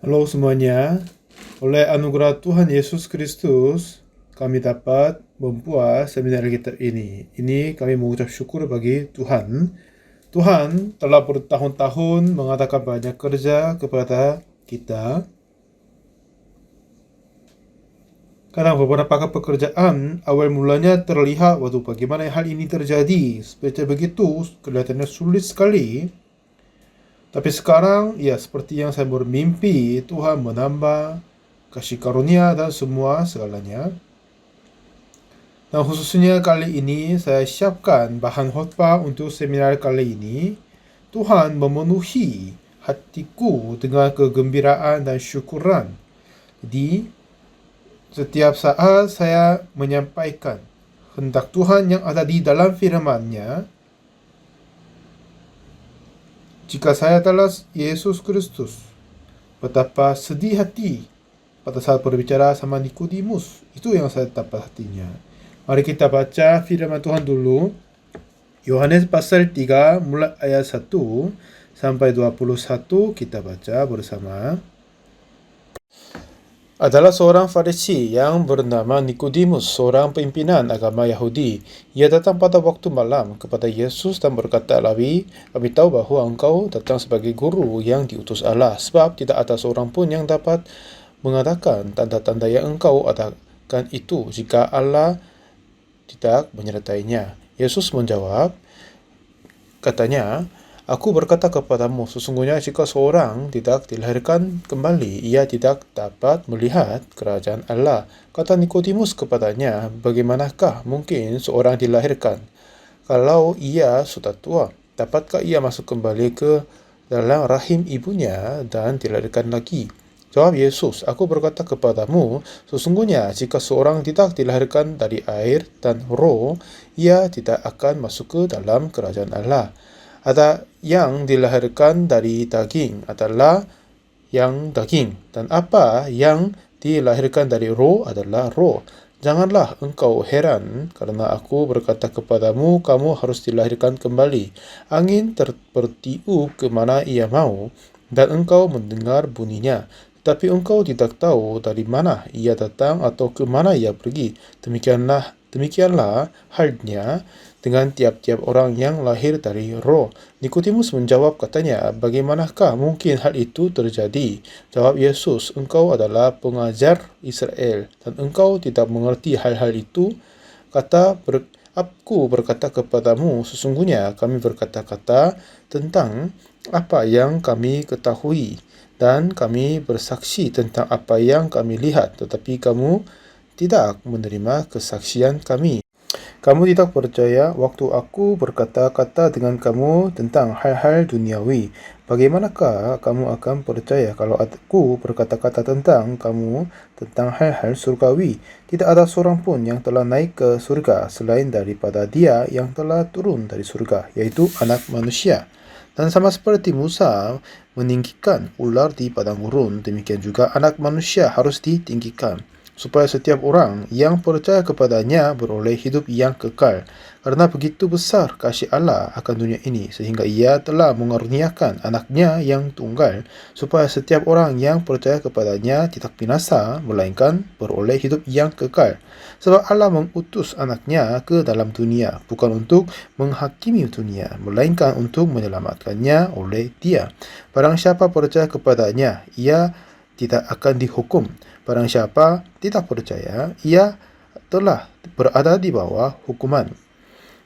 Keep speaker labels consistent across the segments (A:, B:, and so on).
A: Halo semuanya, oleh anugerah Tuhan Yesus Kristus, kami dapat membuat seminar kita ini. Ini kami mengucap syukur bagi Tuhan. Tuhan telah bertahun-tahun mengadakan banyak kerja kepada kita. Karena beberapa pekerjaan awal mulanya terlihat, waduh bagaimana hal ini terjadi. Seperti begitu, kelihatannya sulit sekali. Tapi sekarang, ya seperti yang saya bermimpi, Tuhan menambah kasih karunia dan semua segalanya. Nah, khususnya kali ini saya siapkan bahan khotbah untuk seminar kali ini. Tuhan memenuhi hatiku dengan kegembiraan dan syukuran. Jadi, setiap saat saya menyampaikan kehendak Tuhan yang ada di dalam firman-Nya, jika saya adalah Yesus Kristus, betapa sedih hati pada saat berbicara sama Nikodemus. Itu yang saya dapat hatinya. Mari kita baca firman Tuhan dulu. Yohanes pasal 3 mulai ayat 1 sampai 21 kita baca bersama. Adalah seorang Farisi yang bernama Nikodemus, seorang pimpinan agama Yahudi. Ia datang pada waktu malam kepada Yesus dan berkata, Rabi, kami tahu bahwa engkau datang sebagai guru yang diutus Allah, sebab tidak ada seorang pun yang dapat mengadakan tanda-tanda yang engkau adakan itu jika Allah tidak menyertainya. Yesus menjawab, katanya, Aku berkata kepadamu, sesungguhnya jika seorang tidak dilahirkan kembali, ia tidak dapat melihat kerajaan Allah. Kata Nikodemus kepadanya, bagaimanakah mungkin seorang dilahirkan kalau ia sudah tua? Dapatkah ia masuk kembali ke dalam rahim ibunya dan dilahirkan lagi? Jawab Yesus, aku berkata kepadamu, sesungguhnya jika seorang tidak dilahirkan dari air dan roh, ia tidak akan masuk ke dalam kerajaan Allah. Ada yang dilahirkan dari daging adalah yang daging, dan apa yang dilahirkan dari roh adalah roh. Janganlah engkau heran, karena aku berkata kepadamu, kamu harus dilahirkan kembali. Angin bertiup kemana ia mau, dan engkau mendengar bunyinya. Tetapi engkau tidak tahu dari mana ia datang atau ke mana ia pergi. Demikianlah halnya dengan tiap-tiap orang yang lahir dari roh. Nikodemus menjawab katanya, bagaimanakah mungkin hal itu terjadi? Jawab Yesus, engkau adalah pengajar Israel, dan engkau tidak mengerti hal-hal itu. Aku berkata kepadamu, sesungguhnya kami berkata-kata tentang apa yang kami ketahui, dan kami bersaksi tentang apa yang kami lihat, tetapi kamu tidak menerima kesaksian kami. Kamu tidak percaya waktu aku berkata-kata dengan kamu tentang hal-hal duniawi. Bagaimanakah kamu akan percaya kalau aku berkata-kata tentang kamu tentang hal-hal surgawi? Tidak ada seorang pun yang telah naik ke surga selain daripada Dia yang telah turun dari surga, yaitu Anak Manusia. Dan sama seperti Musa meninggikan ular di padang gurun, demikian juga Anak Manusia harus ditinggikan, supaya setiap orang yang percaya kepadanya beroleh hidup yang kekal. Karena begitu besar kasih Allah akan dunia ini, sehingga ia telah mengaruniakan anaknya yang tunggal, supaya setiap orang yang percaya kepadanya tidak binasa, melainkan beroleh hidup yang kekal. Sebab Allah mengutus anaknya ke dalam dunia, bukan untuk menghakimi dunia, melainkan untuk menyelamatkannya oleh Dia. Barang siapa percaya kepadanya, ia tidak akan dihukum. Barang siapa tidak percaya, ia telah berada di bawah hukuman,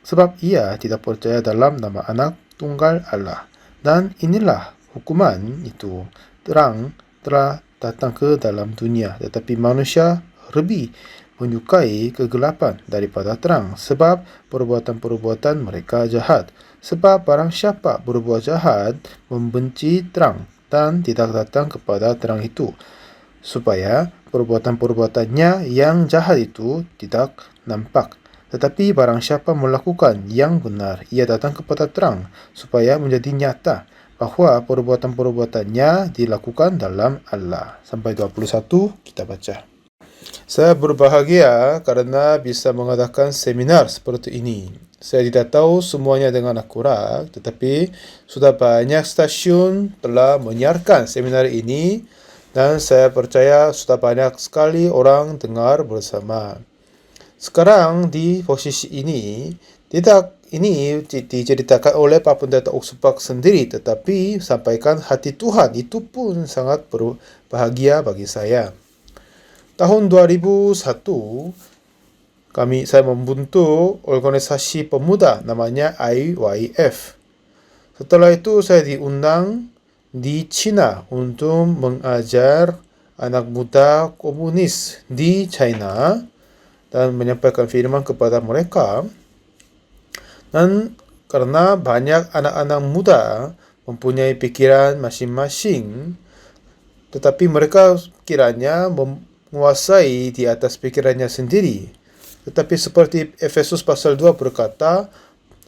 A: sebab ia tidak percaya dalam nama anak tunggal Allah. Dan inilah hukuman itu, terang telah datang ke dalam dunia, tetapi manusia lebih menyukai kegelapan daripada terang, sebab perbuatan-perbuatan mereka jahat. Sebab barang siapa berbuat jahat, membenci terang, dan tidak datang kepada terang itu, supaya perbuatan-perbuatannya yang jahat itu tidak nampak. Tetapi barang siapa melakukan yang benar, ia datang kepada terang, supaya menjadi nyata bahwa perbuatan-perbuatannya dilakukan dalam Allah. Sampai 21 kita baca. Saya berbahagia karena bisa mengadakan seminar seperti ini. Saya tidak tahu semuanya dengan akurat, tetapi sudah banyak stasiun telah menyiarkan seminar ini, Dan saya percaya sudah banyak sekali orang dengar bersama. Sekarang di posisi ini, tidak ini diceritakan oleh Pak Pendeta Oxford sendiri, tetapi sampaikan hati Tuhan itu pun sangat berbahagia bagi saya. Tahun 2001, saya membentuk organisasi pemuda namanya IYF. Setelah itu saya diundang di China untuk mengajar anak muda komunis di China dan menyampaikan firman kepada mereka. Dan karena banyak anak-anak muda mempunyai pikiran masing-masing, tetapi mereka kiranya menguasai di atas pikirannya sendiri. Tetapi seperti Efesus pasal 2 berkata,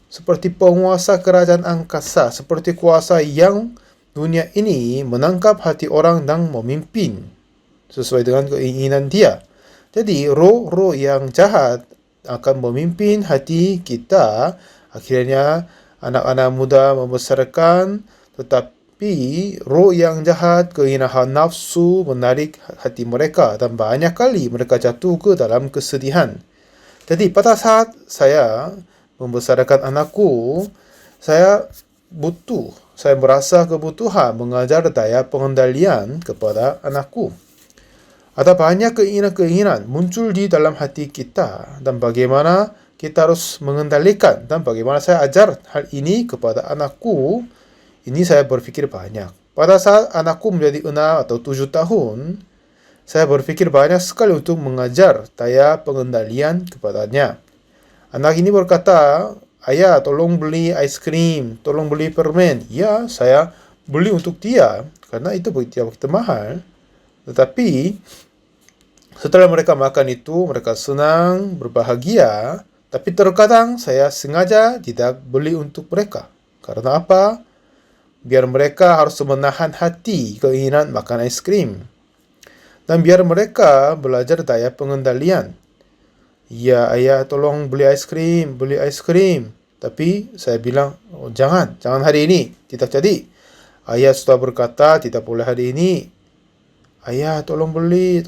A: seperti penguasa kerajaan angkasa, seperti kuasa yang dunia ini menangkap hati orang dan memimpin sesuai dengan keinginan dia. Jadi roh-roh yang jahat akan memimpin hati kita. Akhirnya anak-anak muda membesarkan, tetapi roh yang jahat, keinginan nafsu menarik hati mereka dan banyak kali mereka jatuh ke dalam kesedihan. Jadi pada saat saya membesarkan anakku, saya merasa kebutuhan mengajar daya pengendalian kepada anakku. Ada banyak keinginan-keinginan muncul di dalam hati kita dan bagaimana kita harus mengendalikan dan bagaimana saya ajar hal ini kepada anakku. Ini saya berpikir banyak. Pada saat anakku menjadi 6 atau 7 tahun, saya berpikir banyak sekali untuk mengajar daya pengendalian kepadanya. Anak ini berkata, "Ayah, tolong beli es krim, tolong beli permen." Ya, saya beli untuk dia karena itu begitu mahal. Tetapi setelah mereka makan itu, mereka senang, berbahagia. Tapi terkadang saya sengaja tidak beli untuk mereka. Karena apa? Biar mereka harus menahan hati keinginan makan es krim. Dan biar mereka belajar daya pengendalian. Ya, ayah tolong beli es krim. Tapi saya bilang, oh, jangan hari ini, tidak jadi. Ayah sudah berkata tidak boleh hari ini. Ayah tolong beli.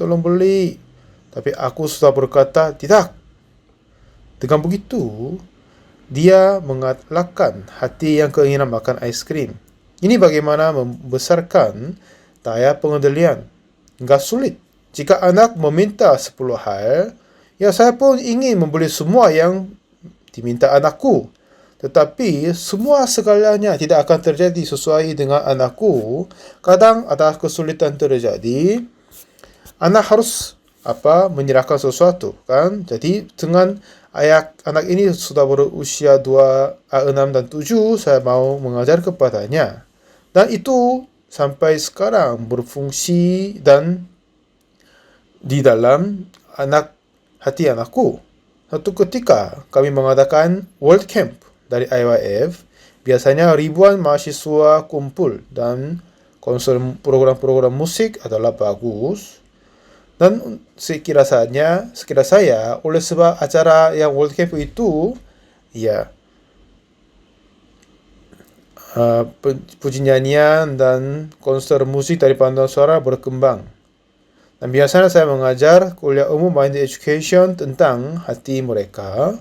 A: Tapi aku sudah berkata tidak. Dengan begitu, dia mengalahkan hati yang keinginan makan es krim. Ini bagaimana membesarkan daya pengendalian. Enggak sulit. Jika anak meminta 10 hal, ya saya pun ingin membeli semua yang diminta anakku. Tetapi semua segalanya tidak akan terjadi sesuai dengan anakku. Kadang ada kesulitan terjadi. Anak harus menyerahkan sesuatu, kan? Jadi dengan anak ini sudah berusia 6 dan 7, saya mau mengajar kepadanya. Dan itu sampai sekarang berfungsi dan di dalam hati anakku. Satu ketika kami mengadakan World Camp dari IYF, biasanya ribuan mahasiswa kumpul dan konser program-program musik adalah bagus. Dan sekira saya, oleh sebab acara yang World Camp itu, ya, puji nyanyian dan konser musik dari paduan suara berkembang. Dan biasanya saya mengajar kuliah umum Mind Education tentang hati mereka.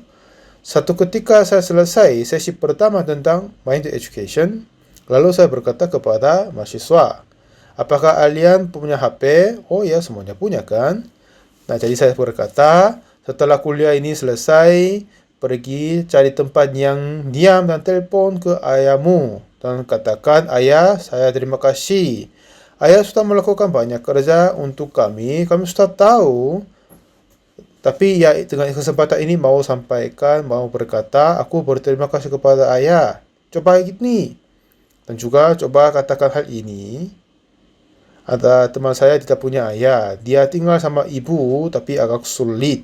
A: Satu ketika saya selesai sesi pertama tentang Mind Education, lalu saya berkata kepada mahasiswa, apakah kalian punya HP? Oh ya, semuanya punya kan? Nah, jadi saya berkata, setelah kuliah ini selesai, pergi cari tempat yang diam dan telepon ke ayahmu. Dan katakan, ayah, saya terima kasih. Ayah sudah melakukan banyak kerja untuk kami sudah tahu. Tapi ya dengan kesempatan ini mau berkata, aku berterima kasih kepada ayah. Coba gini. Dan juga coba katakan hal ini. Ada teman saya tidak punya ayah. Dia tinggal sama ibu tapi agak sulit.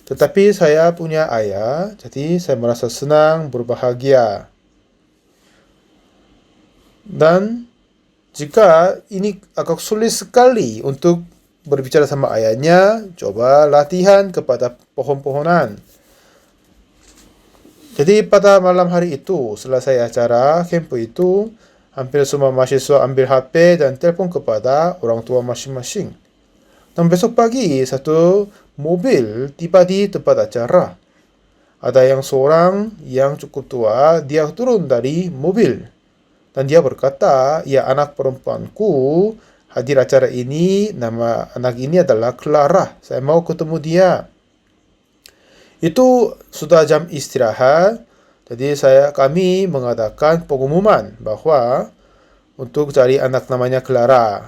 A: Tetapi saya punya ayah, jadi saya merasa senang, berbahagia. Dan jika ini agak sulit sekali untuk berbicara sama ayahnya, coba latihan kepada pohon-pohonan. Jadi pada malam hari itu, selesai acara camp itu, Hampir semua mahasiswa ambil HP dan telepon kepada orang tua masing-masing. Dan besok pagi, satu mobil tiba di tempat acara. Ada yang seorang yang cukup tua, dia turun dari mobil. Dan dia berkata, ya anak perempuanku hadir acara ini, nama anak ini adalah Clara. Saya mau ketemu dia. Itu sudah jam istirahat, jadi kami mengadakan pengumuman bahwa untuk cari anak namanya Clara.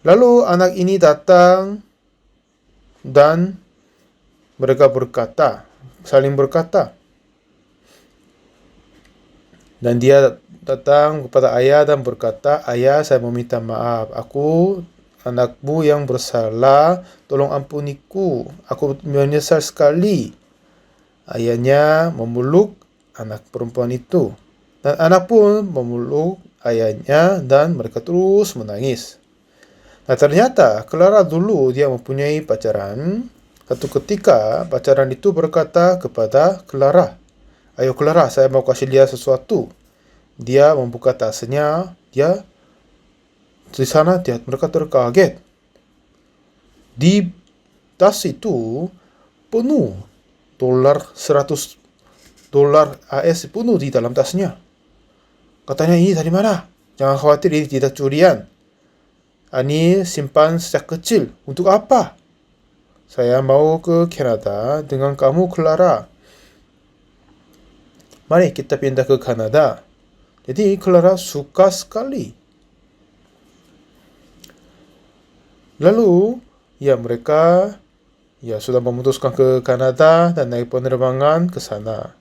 A: Lalu anak ini datang dan mereka saling berkata. Dan dia datang kepada ayah dan berkata, ayah saya meminta maaf, aku anakmu yang bersalah, tolong ampuniku, aku menyesal sekali. Ayahnya memeluk anak perempuan itu. Dan anak pun memeluk ayahnya dan mereka terus menangis. Nah ternyata Clara dulu dia mempunyai pacaran. Satu ketika pacaran itu berkata kepada Clara, ayo Clara, saya mau kasih lihat sesuatu. Dia membuka tasnya, di sana mereka terkaget. Di tas itu penuh $100 AS penuh di dalam tasnya. Katanya, ini dari mana? Jangan khawatir, ini tidak curian. Ini simpan sejak kecil. Untuk apa? Saya mau ke Kanada dengan kamu, Clara. Mari kita pindah ke Kanada. Jadi Clara suka sekali. Lalu, mereka sudah memutuskan ke Kanada dan naik penerbangan ke sana.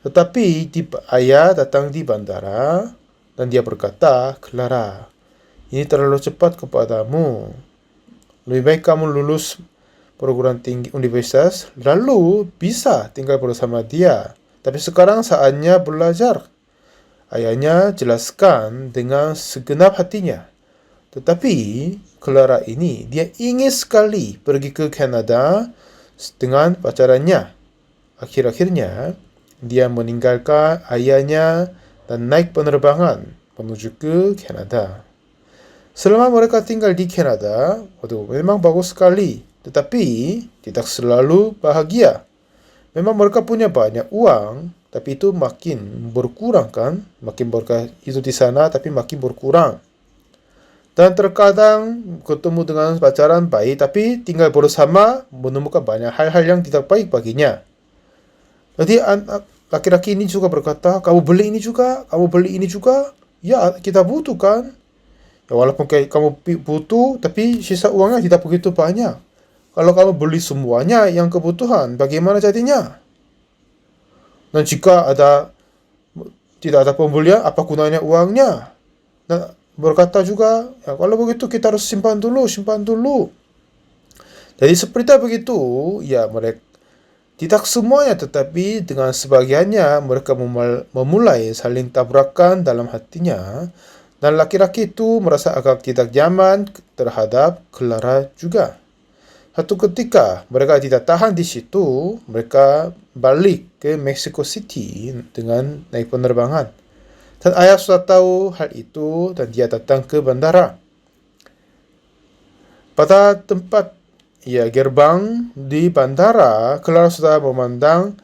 A: Tetapi ayah datang di bandara dan dia berkata, Clara, ini terlalu cepat kepadamu. Lebih baik kamu lulus perguruan tinggi universitas, lalu bisa tinggal bersama dia. Tapi sekarang saatnya belajar. Ayahnya jelaskan dengan segenap hatinya. Tetapi Clara ini, dia ingin sekali pergi ke Kanada dengan pacarannya. Akhir-akhirnya, dia meninggalkan ayahnya dan naik penerbangan menuju ke Kanada. Selama mereka tinggal di Kanada, memang bagus sekali. Tetapi tidak selalu bahagia. Memang mereka punya banyak uang, tapi itu makin berkurang kan. Makin mereka itu di sana, tapi makin berkurang. Dan terkadang ketemu dengan pacaran baik, tapi tinggal bersama menemukan banyak hal-hal yang tidak baik baginya. Jadi laki-laki ini juga berkata, kamu beli ini juga, kamu beli ini juga. Ya, kita butuh kan. Ya, walaupun kamu butuh, tapi sisa uangnya tidak begitu banyak. Kalau kamu beli semuanya yang kebutuhan, bagaimana jadinya? Dan jika tidak ada pembelian, apa gunanya uangnya? Dan berkata juga, ya kalau begitu kita harus simpan dulu. Jadi seperti begitu, ya mereka tidak semuanya, tetapi dengan sebagiannya mereka memulai saling tabrakan dalam hatinya. Dan laki-laki itu merasa agak tidak nyaman terhadap Clara juga. Satu ketika mereka tidak tahan di situ, mereka balik ke Mexico City dengan naik penerbangan. Dan ayah sudah tahu hal itu dan dia datang ke bandara. Pada tempat gerbang di bandara, Clara sudah memandang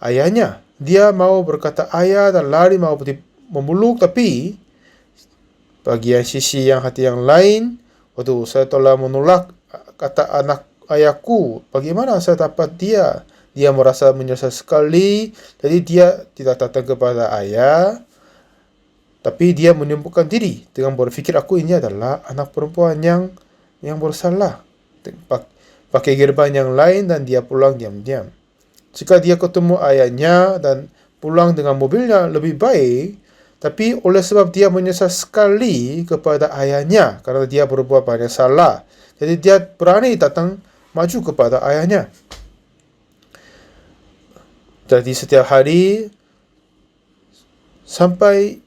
A: ayahnya. Dia mau berkata ayah dan lari mau memeluk, tapi bagian sisi hati yang lain, saya telah menolak kata anak ayahku. Bagaimana saya dapat dia? Dia merasa menyesal sekali, jadi dia tidak datang kepada ayah, tapi dia menyembuhkan diri dengan berpikir aku ini adalah anak perempuan yang bersalah. Pakai gerbang yang lain dan dia pulang diam-diam. Jika dia ketemu ayahnya dan pulang dengan mobilnya lebih baik, tapi oleh sebab dia menyesal sekali kepada ayahnya karena dia berbuat banyak salah, jadi dia berani datang maju kepada ayahnya. Jadi setiap hari sampai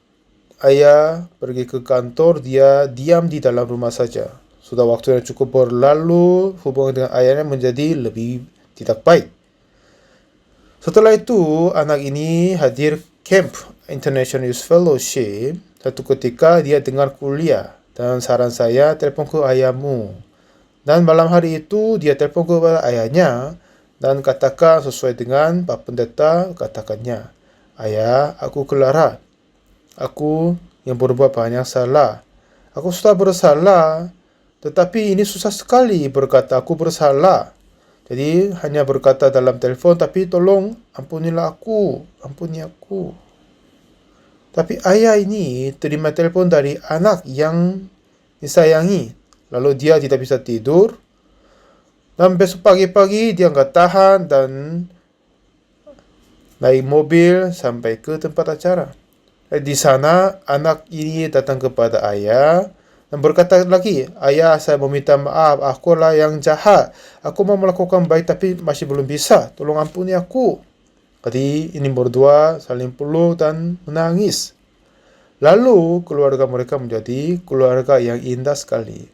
A: ayah pergi ke kantor, dia diam di dalam rumah saja. Sudah waktu yang cukup berlalu, hubungan dengan ayahnya menjadi lebih tidak baik. Setelah itu, anak ini hadir camp International Youth Fellowship. Satu ketika dia dengar kuliah dan saran saya telepon ke ayahmu. Dan malam hari itu dia telepon kepada ayahnya dan katakan sesuai dengan Pak Pendeta katakannya. Ayah, aku Clara. Aku yang berbuat banyak salah. Aku sudah bersalah, tetapi ini susah sekali berkata aku bersalah. Jadi hanya berkata dalam telefon, tapi tolong ampunilah aku, ampuni aku. Tapi ayah ini terima telepon dari anak yang disayangi. Lalu dia tidak bisa tidur. Dan besok pagi-pagi dia nggak tahan dan naik mobil sampai ke tempat acara. Di sana anak ini datang kepada ayah dan berkata lagi, ayah saya meminta maaf, akulah yang jahat. Aku mau melakukan baik tapi masih belum bisa. Tolong ampuni aku. Jadi ini berdua saling peluk dan menangis. Lalu keluarga mereka menjadi keluarga yang indah sekali.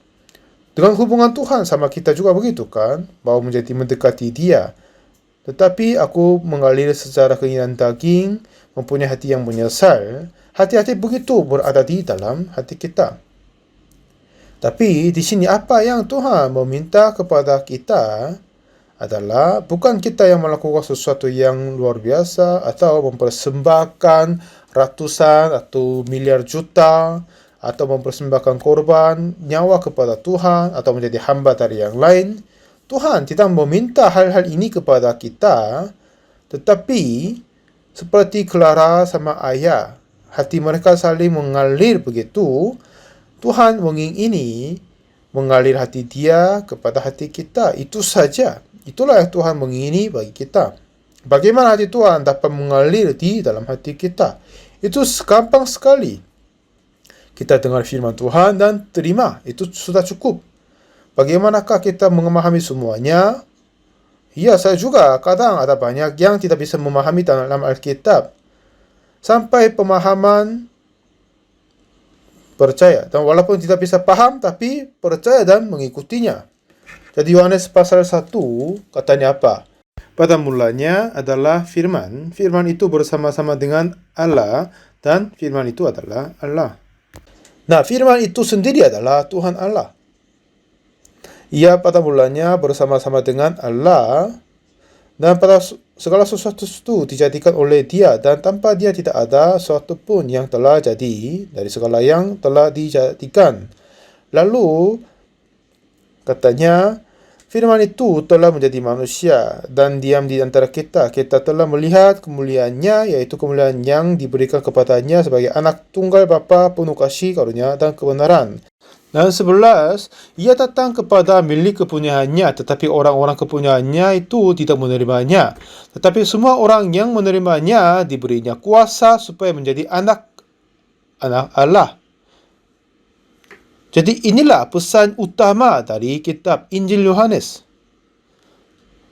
A: Dengan hubungan Tuhan sama kita juga begitu kan? Mau menjadi mendekati Dia. Tetapi aku mengalir secara keinginan daging, mempunyai hati yang menyesal. Hati-hati begitu berada di dalam hati kita. Tapi di sini apa yang Tuhan meminta kepada kita adalah bukan kita yang melakukan sesuatu yang luar biasa atau mempersembahkan ratusan atau miliar juta atau mempersembahkan korban nyawa kepada Tuhan atau menjadi hamba dari yang lain. Tuhan tidak meminta hal-hal ini kepada kita, tetapi seperti Clara sama ayah, hati mereka saling mengalir begitu. Tuhan mengingini mengalir hati dia kepada hati kita. Itu saja. Itulah yang Tuhan mengingini bagi kita. Bagaimana hati Tuhan dapat mengalir di dalam hati kita? Itu gampang sekali. Kita dengar firman Tuhan dan terima. Itu sudah cukup. Bagaimanakah kita memahami semuanya? Ya, saya juga kadang ada banyak yang tidak bisa memahami dalam Alkitab. Sampai pemahaman percaya. Dan walaupun tidak bisa paham, tapi percaya dan mengikutinya. Jadi Yohanes pasal 1 katanya apa? Pada mulanya adalah firman. Firman itu bersama-sama dengan Allah. Dan firman itu adalah Allah. Nah, firman itu sendiri adalah Tuhan Allah. Ia pada mulanya bersama-sama dengan Allah. Dan pada segala sesuatu itu dijadikan oleh Dia. Dan tanpa Dia tidak ada sesuatu pun yang telah jadi dari segala yang telah dijadikan. Lalu katanya, firman itu telah menjadi manusia dan diam di antara kita. Kita telah melihat kemuliaannya, yaitu kemuliaan yang diberikan kepadanya sebagai anak tunggal Bapa penuh kasih, karunia, dan kebenaran. Dan 11, ia datang kepada milik kepunyaannya, tetapi orang-orang kepunyaannya itu tidak menerimanya. Tetapi semua orang yang menerimanya diberinya kuasa supaya menjadi anak Allah. Jadi inilah pesan utama dari kitab Injil Yohanes.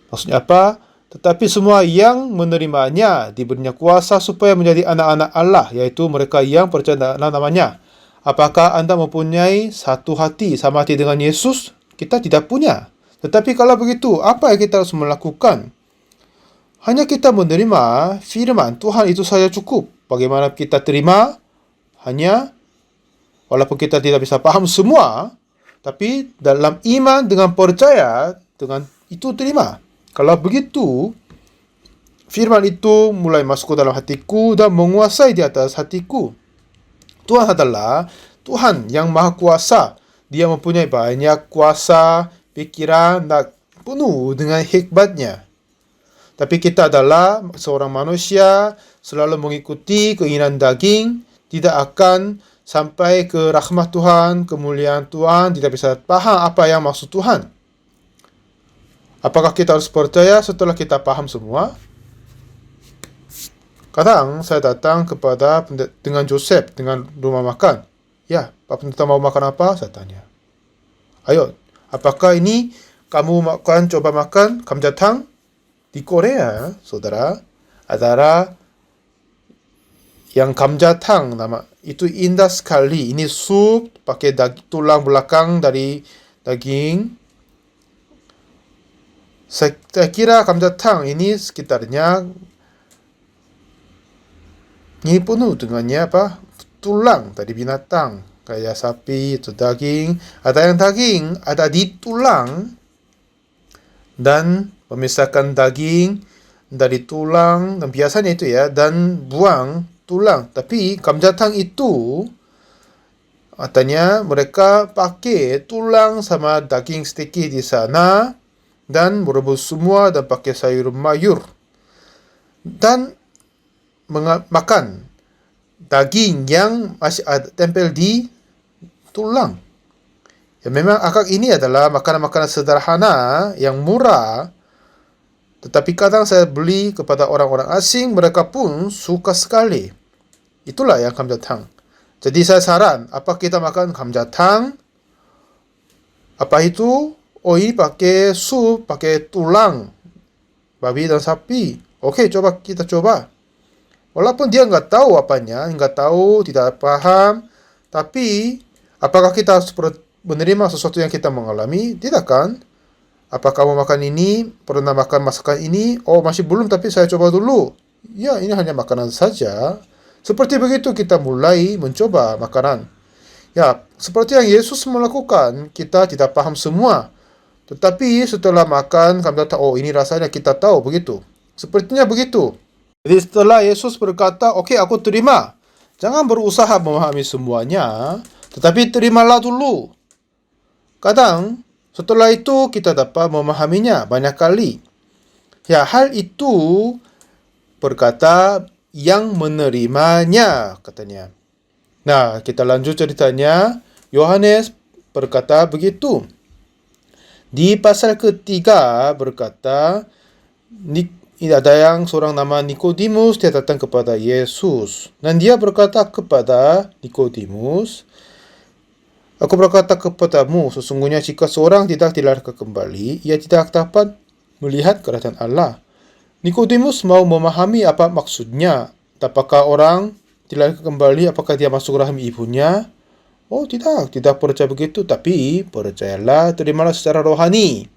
A: Maksudnya apa? Tetapi semua yang menerimanya diberinya kuasa supaya menjadi anak-anak Allah, yaitu mereka yang percaya dalam namanya. Apakah Anda mempunyai satu hati sama hati dengan Yesus? Kita tidak punya. Tetapi kalau begitu, apa yang kita harus melakukan? Hanya kita menerima firman Tuhan itu saja cukup. Bagaimana kita terima? Hanya walaupun kita tidak bisa paham semua, tapi dalam iman dengan percaya, dengan itu terima. Kalau begitu, firman itu mulai masuk ke dalam hatiku dan menguasai di atas hatiku. Tuhan adalah Tuhan yang maha kuasa. Dia mempunyai banyak kuasa, pikiran, dan penuh dengan hikmatnya. Tapi kita adalah seorang manusia, selalu mengikuti keinginan daging, tidak akan sampai ke rahmat Tuhan, kemuliaan Tuhan, tidak bisa paham apa yang maksud Tuhan. Apakah kita harus percaya setelah kita paham semua? Kadang saya datang kepada dengan Joseph, dengan rumah makan. Ya, Pak Pendeta mau makan apa? Saya tanya. Ayo, apakah ini kamu coba makan kamjatang? Di Korea, saudara, adalah yang kamjatang nama itu indah sekali. Ini sup pakai tulang belakang dari daging. Saya kira kamjatang ini sekitarnya ini penuh dengannya apa? tulang tadi binatang, kayak sapi itu daging. Ada yang daging, ada di tulang, dan memisahkan daging dari tulang, dan biasanya itu ya, dan buang tulang. Tapi kamjatang itu katanya mereka pakai tulang sama daging sticky di sana dan merebus semua dan pakai sayur mayur dan makan daging yang masih ada tempel di tulang. Ya, memang akak ini adalah makanan-makanan sederhana yang murah, tetapi kadang saya beli kepada orang-orang asing, mereka pun suka sekali. Itulah yang kamjatang. Jadi saya saran, apa kita makan kamjatang? Apa itu? Oh, ini pakai sup, pakai tulang babi dan sapi. Oke, kita coba. Walaupun dia nggak tahu apanya, nggak tahu, tidak paham, tapi apakah kita menerima sesuatu yang kita mengalami? Tidak kan? Apa kamu makan ini? Pernah makan masakan ini? Oh, masih belum, tapi saya coba dulu. Ya, ini hanya makanan saja. Seperti begitu kita mulai mencoba makanan. Ya, seperti yang Yesus melakukan, kita tidak paham semua. Tetapi setelah makan, kami kata, oh ini rasanya kita tahu begitu. Sepertinya begitu. Jadi setelah Yesus berkata, oke, aku terima. Jangan berusaha memahami semuanya, tetapi terimalah dulu. Kadang, setelah itu kita dapat memahaminya banyak kali. Ya, hal itu berkata yang menerimanya, katanya. Nah, kita lanjut ceritanya. Yohanes berkata begitu. Di pasal ketiga berkata, ada yang seorang nama Nikodemus, dia datang kepada Yesus. Dan dia berkata kepada Nikodemus, aku berkata kepadamu, sesungguhnya jika seorang tidak dilahirkan kembali, ia tidak dapat melihat kerajaan Allah. Nikodemus mau memahami apa maksudnya. Apakah orang dilahirkan kembali, apakah dia masuk rahim ibunya? Oh tidak percaya begitu, tapi percayalah, terimalah secara rohani.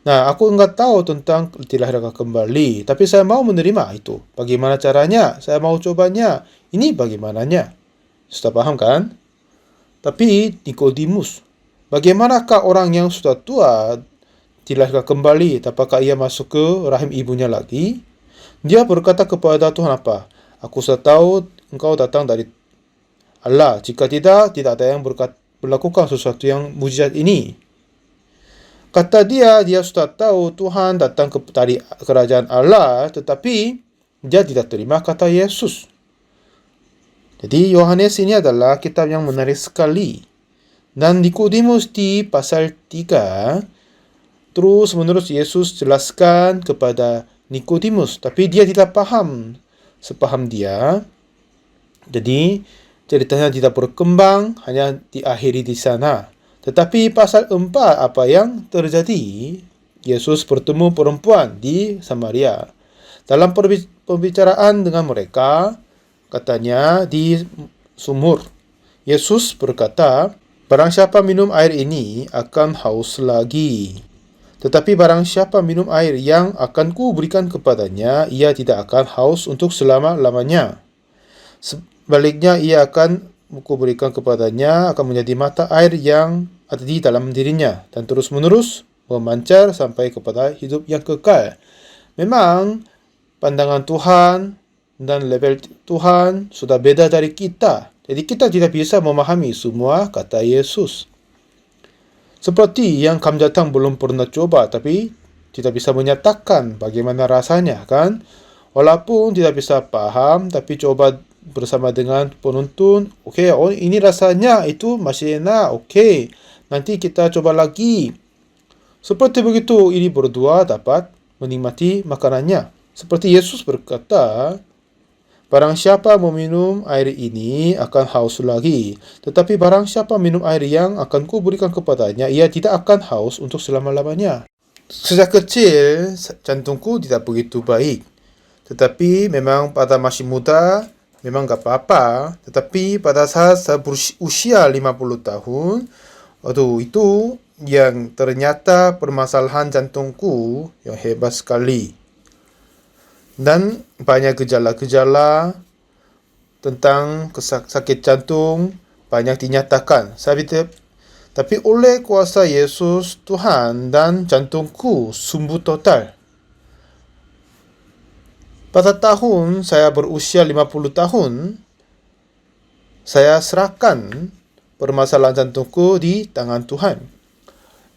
A: Nah, aku enggak tahu tentang dilahirkan kembali, tapi saya mau menerima itu. Bagaimana caranya? Saya mau cobanya. Ini bagaimananya? Sudah paham kan? Tapi Nikodemus, bagaimanakah orang yang sudah tua dilahirkan kembali, apakah ia masuk ke rahim ibunya lagi? Dia berkata kepada Tuhan apa? Aku sudah tahu engkau datang dari Allah. Jika tidak ada yang melakukan sesuatu yang mujizat ini. Kata dia sudah tahu Tuhan datang dari kerajaan Allah, tetapi dia tidak terima kata Yesus. Jadi Yohanes ini adalah kitab yang menarik sekali. Dan Nikodemus di pasal 3, terus menerus Yesus jelaskan kepada Nikodemus, tapi dia tidak paham sepaham dia. Jadi ceritanya tidak berkembang, hanya diakhiri di sana. Tetapi pasal 4, apa yang terjadi? Yesus bertemu perempuan di Samaria. Dalam pembicaraan dengan mereka, katanya di sumur, Yesus berkata, barang siapa minum air ini akan haus lagi. Tetapi barang siapa minum air yang akan kuberikan kepadanya, ia tidak akan haus untuk selama-lamanya. Sebaliknya, ia akan kuberikan kepadanya akan menjadi mata air yang ada di dalam dirinya dan terus-menerus memancar sampai kepada hidup yang kekal. Memang pandangan Tuhan dan level Tuhan sudah beda dari kita. Jadi kita tidak bisa memahami semua kata Yesus. Seperti yang kamjatang belum pernah coba, tapi tidak bisa menyatakan bagaimana rasanya, kan? Walaupun tidak bisa paham, tapi coba bersama dengan penuntun. Oke, oh ini rasanya itu masih enak. Oke, nanti kita coba lagi. Seperti begitu, ini berdua dapat menikmati makanannya. Seperti Yesus berkata, barang siapa meminum air ini akan haus lagi. Tetapi barang siapa minum air yang akan kuberikan kepadanya, ia tidak akan haus untuk selama-lamanya. Sejak kecil, jantungku tidak begitu baik. Tetapi memang pada masih muda, memang gak apa-apa. Tetapi pada saat saya berusia 50 tahun, itu yang ternyata permasalahan jantungku yang hebat sekali. Dan banyak gejala-gejala, tentang sakit jantung banyak dinyatakan. Tapi oleh kuasa Yesus Tuhan dan jantungku sembuh total. Pada tahun saya berusia 50 tahun, saya serahkan permasalahan jantungku di tangan Tuhan.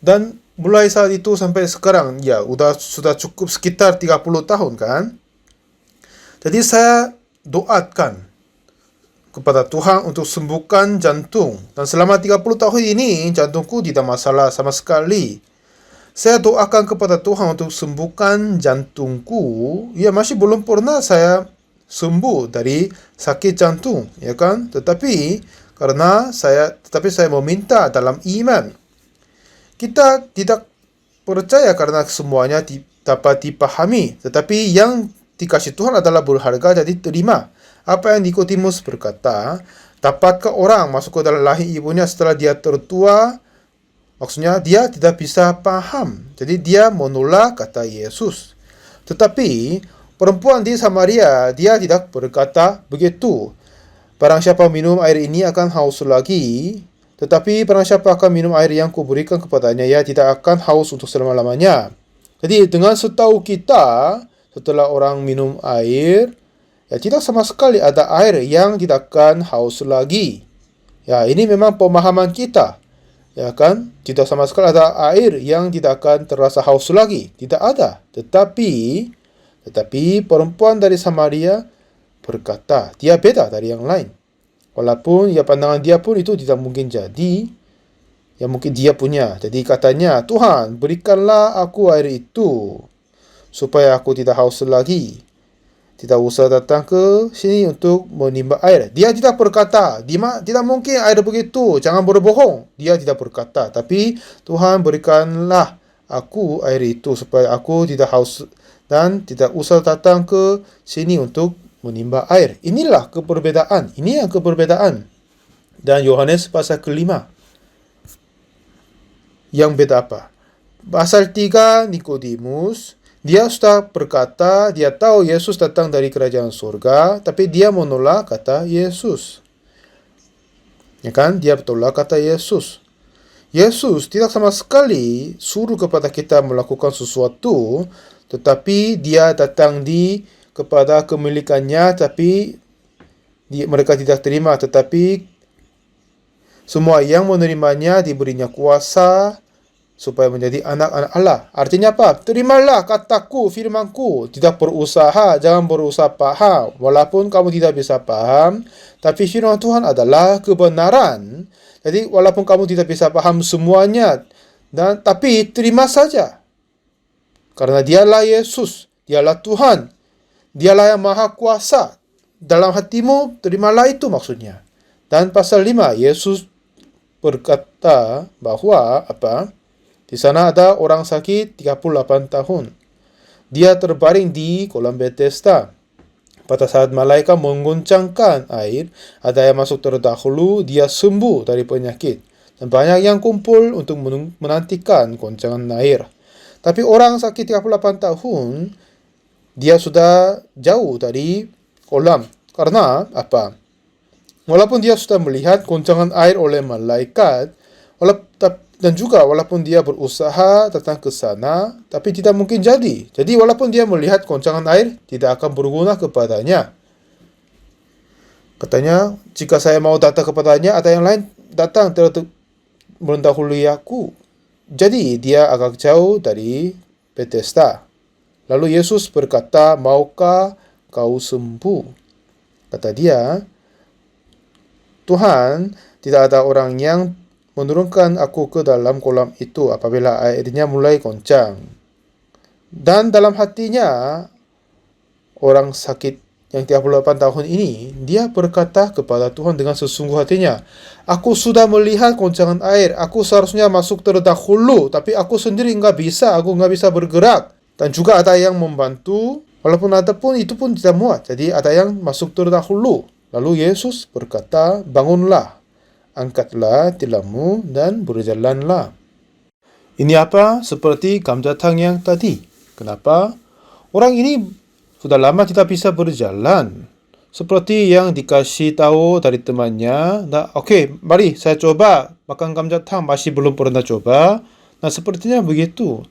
A: Dan mulai saat itu sampai sekarang, ya sudah cukup sekitar 30 tahun kan. Jadi saya doakan kepada Tuhan untuk sembuhkan jantung. Dan selama 30 tahun ini, jantungku tidak masalah sama sekali. Saya doakan kepada Tuhan untuk sembuhkan jantungku. Ya, masih belum pernah saya sembuh dari sakit jantung, ya kan? Tetapi saya meminta dalam iman. Kita tidak percaya karena semuanya dapat dipahami. Tetapi yang dikasih Tuhan adalah berharga, jadi terima. Apa yang Nikodemus berkata, dapatkah orang masuk ke dalam rahim ibunya setelah dia tertua? Maksudnya dia tidak bisa paham. Jadi dia menolak kata Yesus. Tetapi perempuan di Samaria, dia tidak berkata begitu. Barang siapa minum air ini akan haus lagi. Tetapi barang siapa akan minum air yang kuberikan kepadanya, ia tidak akan haus untuk selama-lamanya. Jadi dengan setahu kita, setelah orang minum air, ya tidak sama sekali ada air yang tidak akan haus lagi. Ya, ini memang pemahaman kita. Ya kan? Tidak sama sekali ada air yang tidak akan terasa haus lagi. Tidak ada. Tetapi perempuan dari Samaria berkata, dia beda dari yang lain. Walaupun ya pandangan dia pun itu tidak mungkin jadi. Ya mungkin dia punya. Jadi katanya, Tuhan berikanlah aku air itu supaya aku tidak haus lagi. Tidak usah datang ke sini untuk menimba air. Dia tidak berkata, tidak mungkin air begitu, jangan berbohong. Dia tidak berkata, tapi Tuhan berikanlah aku air itu supaya aku tidak haus dan tidak usah datang ke sini untuk menimba air. Inilah keperbedaan. Ini yang keperbedaan. Dan Yohanes pasal ke-5. Yang beda apa? Pasal 3 Nikodemus, dia sudah berkata, dia tahu Yesus datang dari kerajaan surga, tapi dia menolak kata Yesus. Ya kan? Dia menolak kata Yesus. Yesus tidak sama sekali suruh kepada kita melakukan sesuatu, tetapi dia datang kepada kemilikannya, tapi mereka tidak terima. Tetapi semua yang menerimanya diberinya kuasa supaya menjadi anak-anak Allah. Artinya apa? Terimalah kataku, firmanku. Tidak berusaha, jangan berusaha paham. Walaupun kamu tidak bisa paham, tapi firman Tuhan adalah kebenaran. Jadi walaupun kamu tidak bisa paham semuanya, tapi terima saja. Karena dialah Yesus, dialah Tuhan, dialah yang maha kuasa. Dalam hatimu, terimalah itu maksudnya. Dan pasal 5, Yesus berkata bahwa di sana ada orang sakit 38 tahun. Dia terbaring di kolam Bethesda. Pada saat malaikat mengguncangkan air, ada yang masuk terdahulu, dia sembuh dari penyakit. Dan banyak yang kumpul untuk menantikan goncangan air. Tapi orang sakit 38 tahun, dia sudah jauh dari kolam. Karena apa? Walaupun dia sudah melihat goncangan air oleh malaikat, dan juga walaupun dia berusaha datang ke sana, tapi tidak mungkin jadi. Jadi walaupun dia melihat goncangan air, tidak akan berguna kepadanya. Katanya, jika saya mau datang kepadanya, ada yang lain datang mendahului aku. Jadi dia agak jauh dari Bethesda. Lalu Yesus berkata, maukah kau sembuh? Kata dia, Tuhan, tidak ada orang yang menurunkan aku ke dalam kolam itu apabila airnya mulai goncang. Dan dalam hatinya, orang sakit yang 38 tahun ini, dia berkata kepada Tuhan dengan sesungguh hatinya, aku sudah melihat goncangan air, aku seharusnya masuk terdahulu, tapi aku sendiri aku nggak bisa bergerak. Dan juga ada yang membantu, walaupun ada pun itu pun tidak muat. Jadi ada yang masuk terdahulu. Lalu Yesus berkata, bangunlah, angkatlah tilammu dan berjalanlah. Ini apa? Seperti gamjatang yang tadi. Kenapa? Orang ini sudah lama tidak bisa berjalan. Seperti yang dikasih tahu dari temannya, nah, oke, mari saya coba makan kamjatang, masih belum pernah coba. Nah, sepertinya begitu.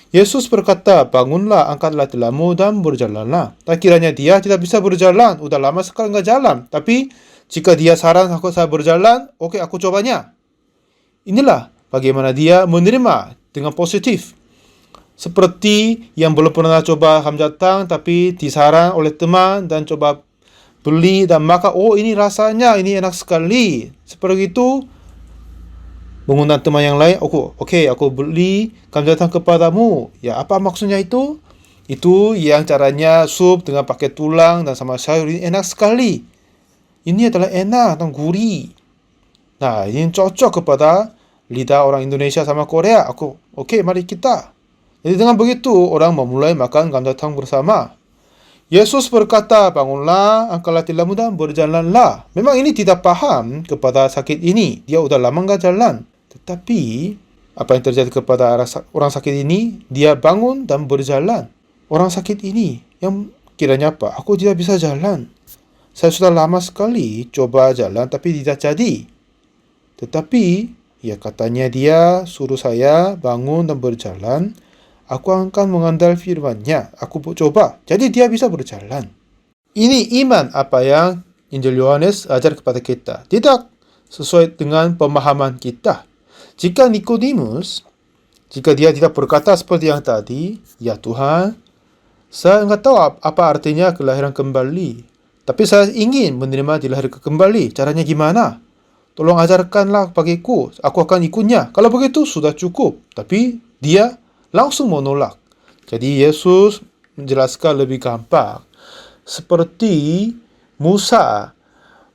A: Yesus berkata, bangunlah, angkatlah tilammu dan berjalanlah. Tak kiranya dia tidak bisa berjalan, udah lama sekali nggak jalan. Tapi jika dia saran saya berjalan, oke, aku cobanya. Inilah bagaimana dia menerima dengan positif. Seperti yang belum pernah coba kamjatang, tapi disaran oleh teman dan coba beli dan maka, oh ini rasanya, ini enak sekali. Seperti itu, mengundang teman yang lain, oke, aku beli kamjatang kepadamu. Ya, apa maksudnya itu? Itu yang caranya sup dengan pakai tulang dan sama sayur, ini enak sekali. Ini adalah enak dan gurih. Nah, ini cocok kepada lidah orang Indonesia sama Korea. Oke, mari kita. Jadi dengan begitu, orang memulai makan kamjatang bersama. Yesus berkata, bangunlah, angkatlah tilammu dan berjalanlah. Memang ini tidak paham kepada sakit ini. Dia udah lama nggak jalan. Tetapi, apa yang terjadi kepada orang sakit ini? Dia bangun dan berjalan. Orang sakit ini, yang kiranya apa? Aku tidak bisa jalan. Saya sudah lama sekali coba jalan, tapi tidak jadi. Tetapi, ya katanya dia suruh saya bangun dan berjalan. Aku akan mengandal firman-Nya. Aku coba. Jadi dia bisa berjalan. Ini iman apa yang Injil Yohanes ajar kepada kita. Tidak sesuai dengan pemahaman kita. Jika Nikodemus, jika dia tidak berkata seperti yang tadi, ya Tuhan, saya nggak tahu apa artinya kelahiran kembali. Tapi saya ingin menerima dilahirkan kembali. Caranya gimana? Tolong ajarkanlah bagiku. Aku akan ikutnya. Kalau begitu sudah cukup. Tapi dia langsung menolak. Jadi Yesus menjelaskan lebih gampang. Seperti Musa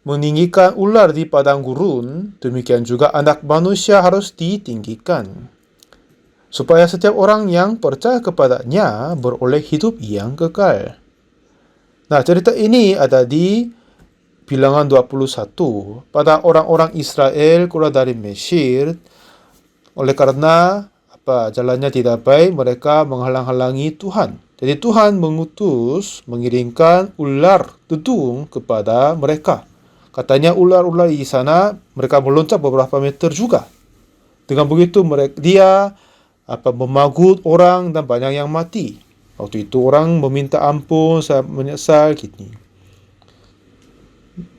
A: meninggikan ular di padang gurun, demikian juga anak manusia harus ditinggikan. Supaya setiap orang yang percaya kepadanya beroleh hidup yang kekal. Nah, cerita ini ada di Bilangan 21. Pada orang-orang Israel keluar dari Mesir, oleh karena jalannya tidak baik, mereka menghalang-halangi Tuhan. Jadi Tuhan mengirimkan ular dedung kepada mereka. Katanya ular-ular di sana, mereka meloncat beberapa meter juga. Dengan begitu dia memagut orang dan banyak yang mati. Waktu itu orang meminta ampun, saya menyesal gini.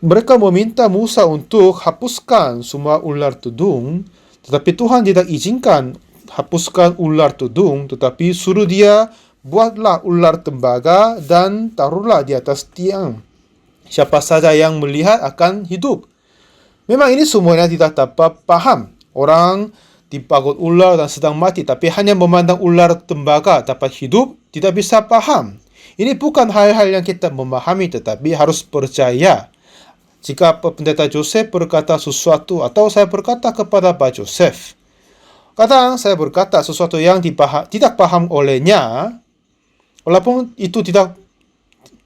A: Mereka meminta Musa untuk hapuskan semua ular dedung, tetapi Tuhan tidak izinkan hapuskan ular tudung, tetapi suruh dia buatlah ular tembaga dan taruhlah di atas tiang. Siapa saja yang melihat akan hidup. Memang ini semuanya tidak dapat paham. Orang dipagut ular dan sedang mati, tapi hanya memandang ular tembaga dapat hidup, tidak bisa paham. Ini bukan hal-hal yang kita memahami, tetapi harus percaya. Jika pendeta Joseph berkata sesuatu, atau saya berkata kepada Pak Joseph, kadang saya berkata sesuatu yang tidak paham olehnya, walaupun itu tidak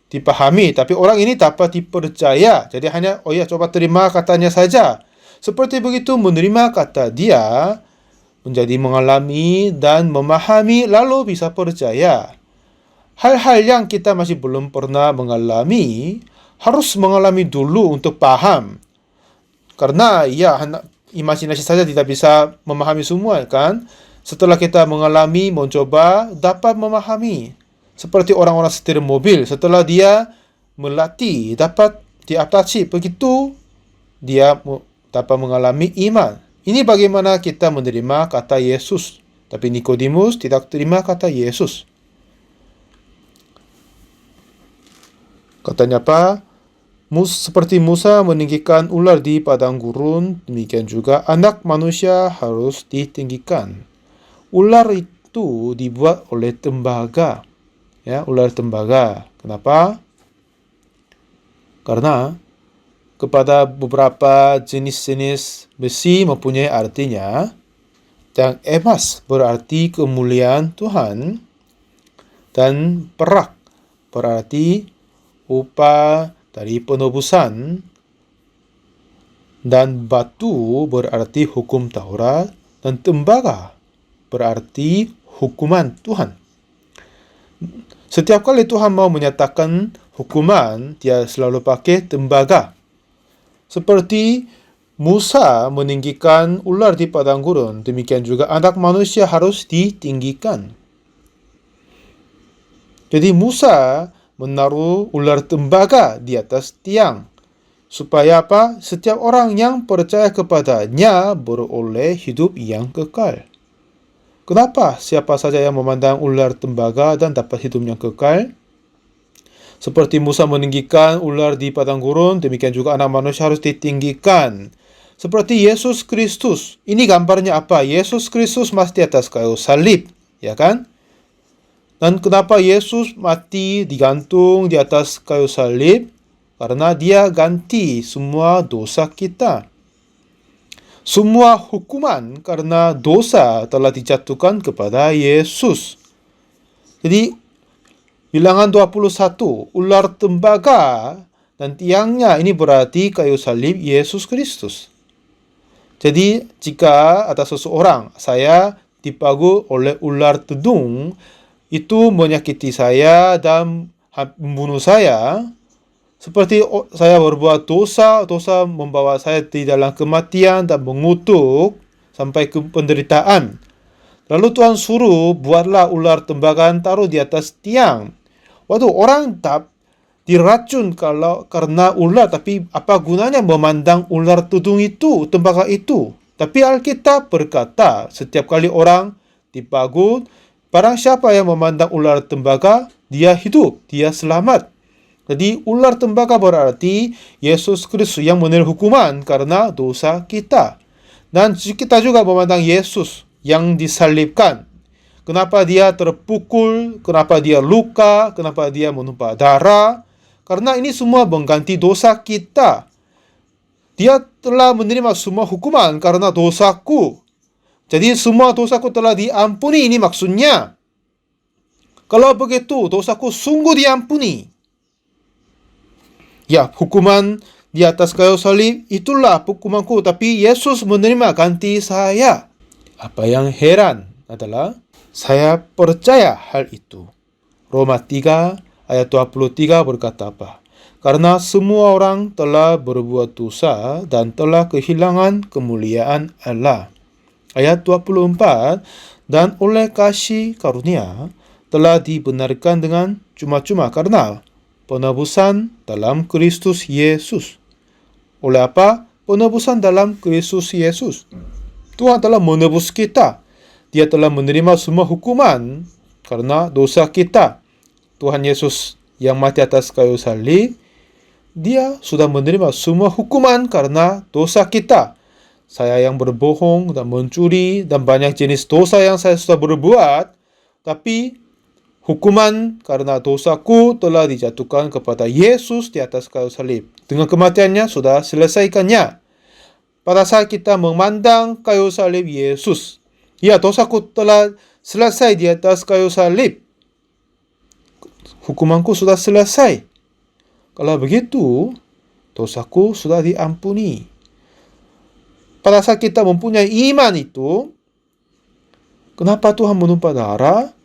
A: dipahami, tapi orang ini dapat dipercaya. Jadi hanya, coba terima katanya saja. Seperti begitu menerima kata dia, menjadi mengalami dan memahami, lalu bisa percaya. Hal-hal yang kita masih belum pernah mengalami, harus mengalami dulu untuk paham. Karena imajinasi saja tidak bisa memahami semua, kan? Setelah kita mengalami, mencoba, dapat memahami. Seperti orang-orang setir mobil, setelah dia melatih, dapat diatasi. Begitu dia dapat mengalami iman. Ini bagaimana kita menerima kata Yesus. Tapi Nikodemus tidak terima kata Yesus. Katanya apa? Seperti Musa meninggikan ular di padang gurun, demikian juga anak manusia harus ditinggikan. Ular itu dibuat oleh tembaga. Ya, ular tembaga. Kenapa? Karena kepada beberapa jenis-jenis besi mempunyai artinya. Yang emas berarti kemuliaan Tuhan. Dan perak berarti upah dari penebusan, dan batu berarti hukum Taurat, dan tembaga berarti hukuman Tuhan. Setiap kali Tuhan mau menyatakan hukuman, dia selalu pakai tembaga. Seperti Musa meninggikan ular di padang gurun, demikian juga anak manusia harus ditinggikan. Jadi Musa menaruh ular tembaga di atas tiang. Supaya apa? Setiap orang yang percaya kepadanya beroleh hidup yang kekal. Kenapa siapa saja yang memandang ular tembaga dan dapat hidup yang kekal? Seperti Musa meninggikan ular di padang gurun, demikian juga anak manusia harus ditinggikan. Seperti Yesus Kristus. Ini gambarnya apa? Yesus Kristus mati atas kayu salib, ya kan? Dan kenapa Yesus mati digantung di atas kayu salib? Karena dia ganti semua dosa kita. Semua hukuman karena dosa telah dijatuhkan kepada Yesus. Jadi Bilangan 21, ular tembaga dan tiangnya ini berarti kayu salib Yesus Kristus. Jadi jika ada seseorang, saya dipagu oleh ular tedung, itu menyakiti saya dan membunuh saya, seperti saya berbuat dosa membawa saya di dalam kematian dan mengutuk sampai ke penderitaan. Lalu Tuhan suruh buatlah ular tembaga taruh di atas tiang. Waduh, orang tak diracun karena ular, tapi apa gunanya memandang ular tudung itu, tembaga itu? Tapi Alkitab berkata, setiap kali orang dipagut, barang siapa yang memandang ular tembaga, dia hidup, dia selamat. Jadi ular tembaga berarti Yesus Kristus yang menerima hukuman karena dosa kita. Dan kita juga memandang Yesus yang disalibkan. Kenapa dia terpukul, kenapa dia luka, kenapa dia menumpah darah. Karena ini semua mengganti dosa kita. Dia telah menerima semua hukuman karena dosaku. Jadi semua dosaku telah diampuni, ini maksudnya. Kalau begitu, dosaku sungguh diampuni. Ya, hukuman di atas kayu salib, itulah hukumanku. Tapi Yesus menerima ganti saya. Apa yang heran adalah, saya percaya hal itu. Roma 3 ayat 23 berkata apa? Karena semua orang telah berbuat dosa dan telah kehilangan kemuliaan Allah. Ayat 24, dan oleh kasih karunia telah dibenarkan dengan cuma-cuma karena penebusan dalam Kristus Yesus. Oleh apa? Penebusan dalam Kristus Yesus. Tuhan telah menebus kita. Dia telah menerima semua hukuman karena dosa kita. Tuhan Yesus yang mati atas kayu salib, dia sudah menerima semua hukuman karena dosa kita. Saya yang berbohong dan mencuri dan banyak jenis dosa yang saya sudah berbuat, tapi hukuman karena dosaku telah dijatuhkan kepada Yesus di atas kayu salib. Dengan kematiannya sudah selesaikannya. Pada saat kita memandang kayu salib Yesus, ya, dosaku telah selesai di atas kayu salib. Hukumanku sudah selesai. Kalau begitu, dosaku sudah diampuni. Pada saat kita mempunyai iman itu, kenapa Tuhan menumpah darah?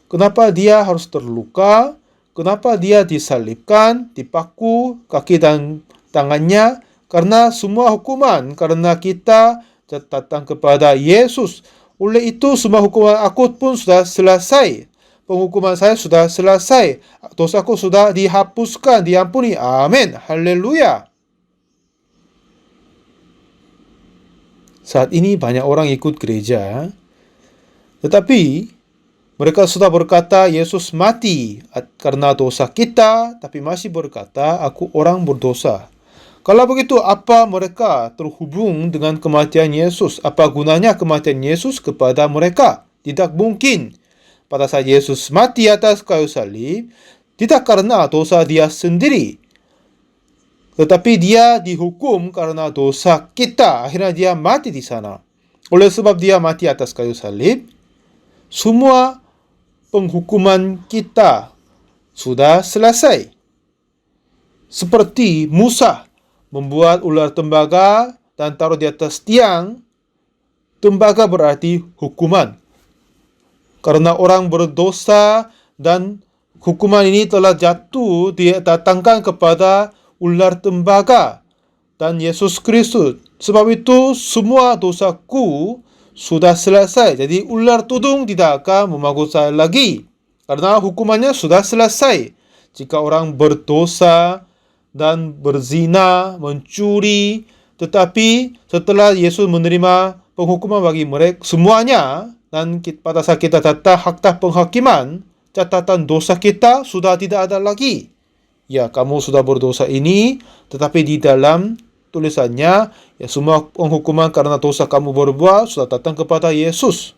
A: Kenapa dia harus terluka? Kenapa dia disalibkan, dipaku kaki dan tangannya? Karena semua hukuman, karena kita datang kepada Yesus. Oleh itu, semua hukuman aku pun sudah selesai. Penghukuman saya sudah selesai. Dosaku sudah dihapuskan, diampuni. Amin. Haleluya. Saat ini banyak orang ikut gereja, tetapi mereka sudah berkata Yesus mati karena dosa kita, tapi masih berkata aku orang berdosa. Kalau begitu, apa mereka terhubung dengan kematian Yesus? Apa gunanya kematian Yesus kepada mereka? Tidak mungkin. Pada saat Yesus mati atas kayu salib, tidak karena dosa dia sendiri, tetapi dia dihukum karena dosa kita. Akhirnya dia mati di sana. Oleh sebab dia mati atas kayu salib, semua penghukuman kita sudah selesai. Seperti Musa membuat ular tembaga dan taruh di atas tiang. Tembaga berarti hukuman. Karena orang berdosa dan hukuman ini telah jatuh didatangkan kepada ular tembaga dan Yesus Kristus. Sebab itu semua dosaku sudah selesai. Jadi ular tudung tidak akan memanggut saya lagi, karena hukumannya sudah selesai. Jika orang berdosa dan berzina, mencuri, tetapi setelah Yesus menerima penghukuman bagi mereka semuanya, dan pada saat kita datang hakta penghakiman, catatan dosa kita sudah tidak ada lagi. Ya, kamu sudah berdosa ini, tetapi di dalam tulisannya, ya semua penghukuman karena dosa kamu berbuat sudah datang kepada Yesus.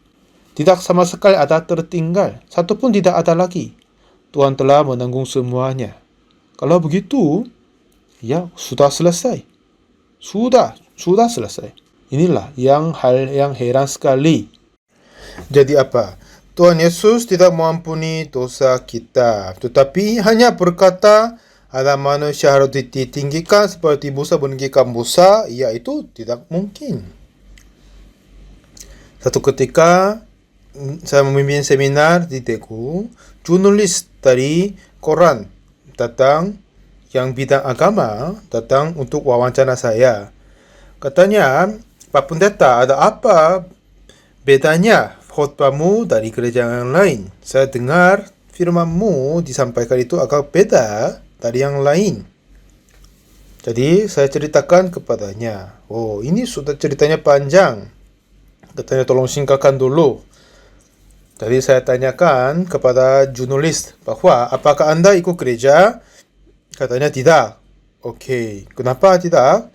A: Tidak sama sekali ada tertinggal, satu pun tidak ada lagi. Tuhan telah menanggung semuanya. Kalau begitu, ya sudah selesai. Sudah selesai. Inilah hal yang heran sekali. Jadi apa? Tuhan Yesus tidak mengampuni dosa kita, tetapi hanya berkata, ada manusia harus ditinggikan seperti Musa meninggikan Musa, yaitu tidak mungkin. Satu ketika, saya memimpin seminar di Daegu, jurnalis dari koran datang, yang bidang agama datang untuk wawancara saya. Katanya, Pak Pendeta, ada apa bedanya khotbahmu dari gereja yang lain? Saya dengar firmanmu disampaikan itu agak beda dari yang lain. Jadi saya ceritakan kepadanya. Oh, ini sudah ceritanya panjang. Katanya tolong singkatkan dulu. Jadi saya tanyakan kepada jurnalis bahwa apakah Anda ikut gereja? Katanya tidak. Oke, kenapa tidak?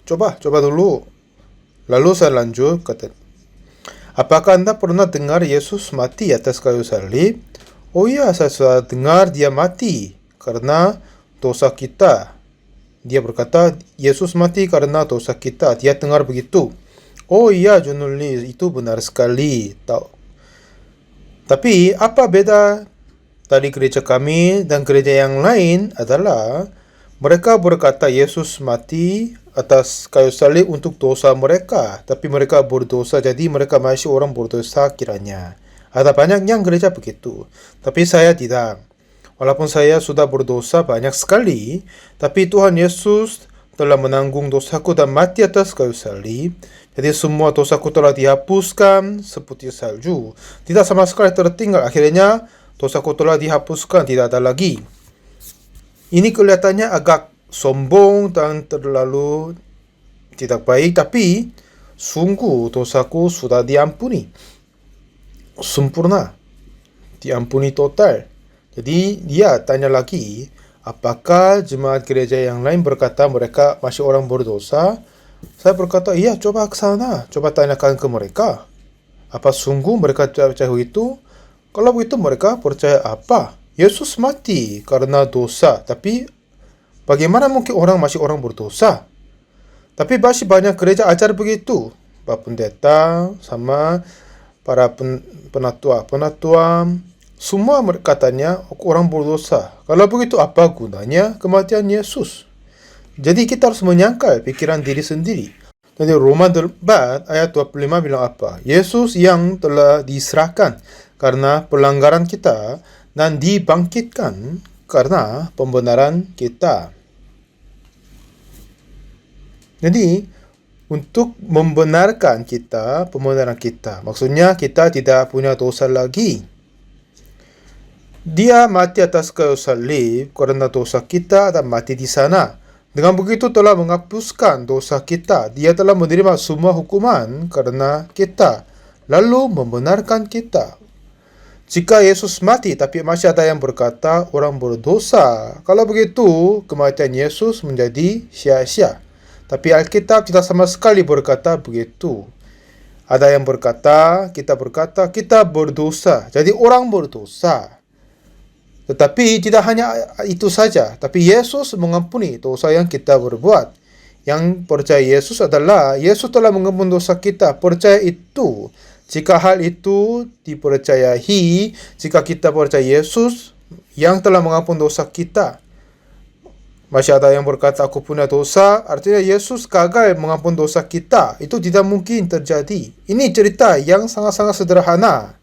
A: Coba dulu. Lalu saya lanjut, kata, apakah Anda pernah dengar Yesus mati atas kayu salib? Oh iya, saya sudah dengar dia mati karena dosa kita. Dia berkata, Yesus mati karena dosa kita. Dia dengar begitu. Oh iya, jurnalis, itu benar sekali. Tapi apa beda dari gereja kami dan gereja yang lain adalah mereka berkata Yesus mati atas kayu salib untuk dosa mereka, tapi mereka berdosa, jadi mereka masih orang berdosa kiranya. Ada banyak yang gereja begitu, tapi saya tidak. Walaupun saya sudah berdosa banyak sekali, tapi Tuhan Yesus telah menanggung dosaku dan mati atas kayu salib. Jadi semua dosaku telah dihapuskan seperti salju. Tidak sama sekali tertinggal. Akhirnya dosaku telah dihapuskan, tidak ada lagi. Ini kelihatannya agak sombong dan terlalu tidak baik, tapi sungguh dosaku sudah diampuni. Sempurna. Diampuni total. Jadi dia tanya lagi, apakah jemaat gereja yang lain berkata mereka masih orang berdosa? Saya berkata, iya, coba ke sana. Coba tanyakan ke mereka. Apa sungguh mereka percaya itu? Kalau begitu mereka percaya apa? Yesus mati karena dosa. Tapi bagaimana mungkin orang masih orang berdosa? Tapi masih banyak gereja ajar begitu. Pak Pendeta sama para penatua, semua katanya orang berdosa. Kalau begitu apa gunanya kematian Yesus? Jadi kita harus menyangkal pikiran diri sendiri. Jadi Roma 4 ayat 25 bilang apa? Yesus yang telah diserahkan karena pelanggaran kita dan dibangkitkan karena pembenaran kita. Jadi untuk membenarkan kita, pembenaran kita, maksudnya kita tidak punya dosa lagi. Dia mati atas kayu salib karena dosa kita dan mati di sana. Dengan begitu telah menghapuskan dosa kita. Dia telah menerima semua hukuman karena kita, lalu membenarkan kita. Jika Yesus mati tapi masih ada yang berkata orang berdosa, kalau begitu kematian Yesus menjadi sia-sia. Tapi Alkitab tidak sama sekali berkata begitu. Ada yang berkata kita berdosa, jadi orang berdosa. Tetapi tidak hanya itu saja, tapi Yesus mengampuni dosa yang kita berbuat. Yang percaya Yesus adalah Yesus telah mengampuni dosa kita. Percaya itu. Jika hal itu dipercayai, jika kita percaya Yesus yang telah mengampuni dosa kita, masih ada yang berkata aku punya dosa, artinya Yesus gagal mengampuni dosa kita. Itu tidak mungkin terjadi. Ini cerita yang sangat-sangat sederhana.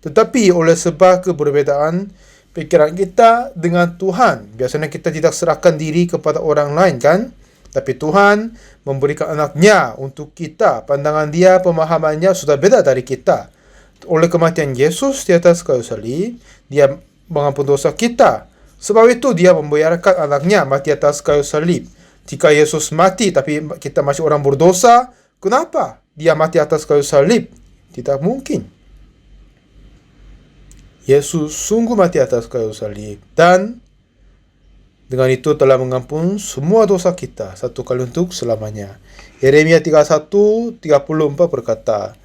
A: Tetapi oleh sebab keberbedaan pikiran kita dengan Tuhan. Biasanya kita tidak serahkan diri kepada orang lain kan? Tapi Tuhan memberikan anaknya untuk kita. Pandangan dia, pemahamannya sudah beda dari kita. Oleh kematian Yesus di atas kayu salib, dia mengampuni dosa kita. Sebab itu dia membiarkan anaknya mati atas kayu salib. Jika Yesus mati tapi kita masih orang berdosa, kenapa dia mati atas kayu salib? Tidak mungkin. Yesus sungguh mati atas kayu salib dan dengan itu telah mengampun semua dosa kita satu kali untuk selamanya. Yeremia 31:34 berkata,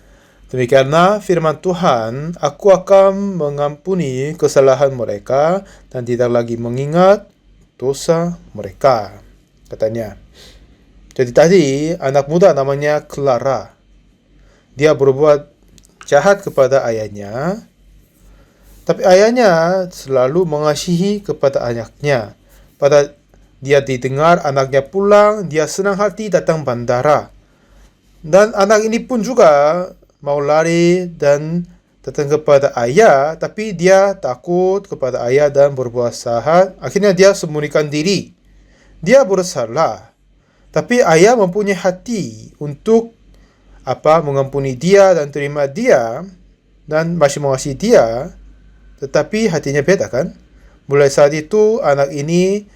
A: demikianlah firman Tuhan, aku akan mengampuni kesalahan mereka dan tidak lagi mengingat dosa mereka, katanya. Jadi tadi anak muda namanya Clara, dia berbuat jahat kepada ayahnya, tapi ayahnya selalu mengasihi kepada anaknya. Pada dia didengar anaknya pulang, dia senang hati datang bandara. Dan anak ini pun juga mau lari dan datang kepada ayah, tapi dia takut kepada ayah dan berbuat jahat. Akhirnya dia sembunyikan diri. Dia bersalah. Tapi ayah mempunyai hati untuk mengampuni dia dan terima dia dan masih mengasihi dia. Tetapi hatinya beda kan? Mulai saat itu anak ini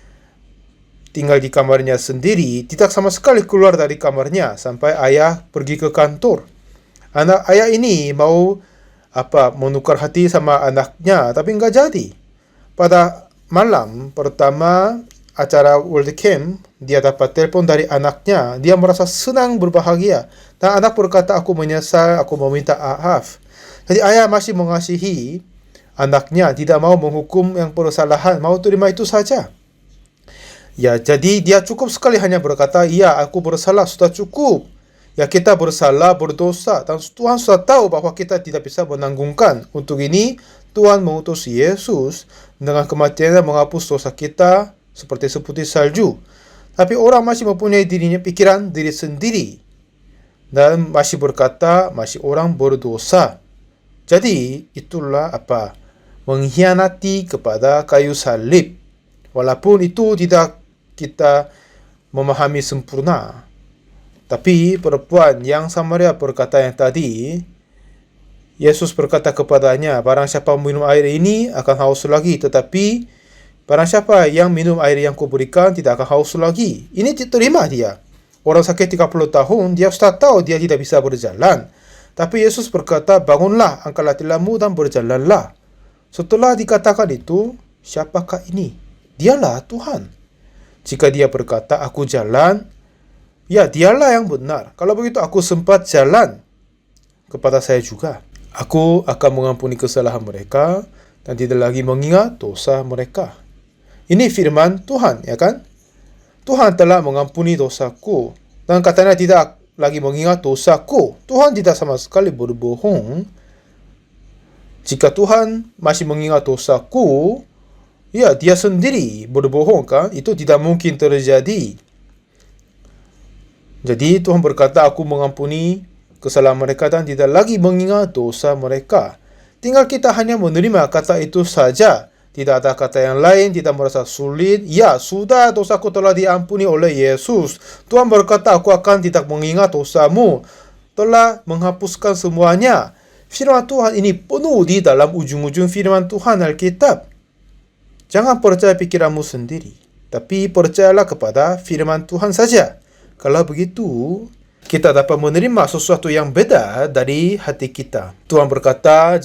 A: tinggal di kamarnya sendiri, tidak sama sekali keluar dari kamarnya sampai ayah pergi ke kantor. Ayah ini mau menukar hati sama anaknya, tapi enggak jadi. Pada malam pertama acara World Camp, dia dapat telepon dari anaknya. Dia merasa senang, berbahagia. Dan anak berkata, aku menyesal, aku mau minta maaf. Jadi ayah masih mengasihi anaknya, tidak mau menghukum yang bersalahan, mau terima itu saja. Ya, jadi dia cukup sekali hanya berkata, iya, aku bersalah, sudah cukup. Ya, kita bersalah, berdosa, dan Tuhan sudah tahu bahwa kita tidak bisa menanggungkan. Untuk ini, Tuhan mengutus Yesus dengan kematiannya menghapus dosa kita seperti salju. Tapi orang masih mempunyai pikiran diri sendiri dan masih berkata, masih orang berdosa. Jadi, itulah mengkhianati kepada kayu salib. Walaupun itu tidak kita memahami sempurna. Tapi perempuan yang Samaria berkata yang tadi, Yesus berkata kepadanya, barang siapa minum air ini akan haus lagi. Tetapi barang siapa yang minum air yang kuberikan tidak akan haus lagi. Ini diterima dia. Orang sakit 30 tahun, dia sudah tahu dia tidak bisa berjalan. Tapi Yesus berkata, bangunlah, angkatlah tilammu dan berjalanlah. Setelah dikatakan itu, siapakah ini? Dialah Tuhan. Jika dia berkata, aku jalan, ya dialah yang benar. Kalau begitu aku sempat jalan kepada saya juga. Aku akan mengampuni kesalahan mereka dan tidak lagi mengingat dosa mereka. Ini firman Tuhan, ya kan? Tuhan telah mengampuni dosaku dan katanya tidak lagi mengingat dosaku. Tuhan tidak sama sekali berbohong. Jika Tuhan masih mengingat dosaku, ya dia sendiri berbohong kan? Itu tidak mungkin terjadi. Jadi Tuhan berkata, aku mengampuni kesalahan mereka dan tidak lagi mengingat dosa mereka. Tinggal kita hanya menerima kata itu saja. Tidak ada kata yang lain, tidak merasa sulit. Ya, sudah, dosaku telah diampuni oleh Yesus. Tuhan berkata, aku akan tidak mengingat dosamu. Telah menghapuskan semuanya. Firman Tuhan ini penuh di dalam ujung-ujung firman Tuhan Alkitab. Jangan percaya pikiranmu sendiri, tapi percayalah kepada firman Tuhan saja. Kalau begitu, kita dapat menerima sesuatu yang beda dari hati kita. Tuhan berkata,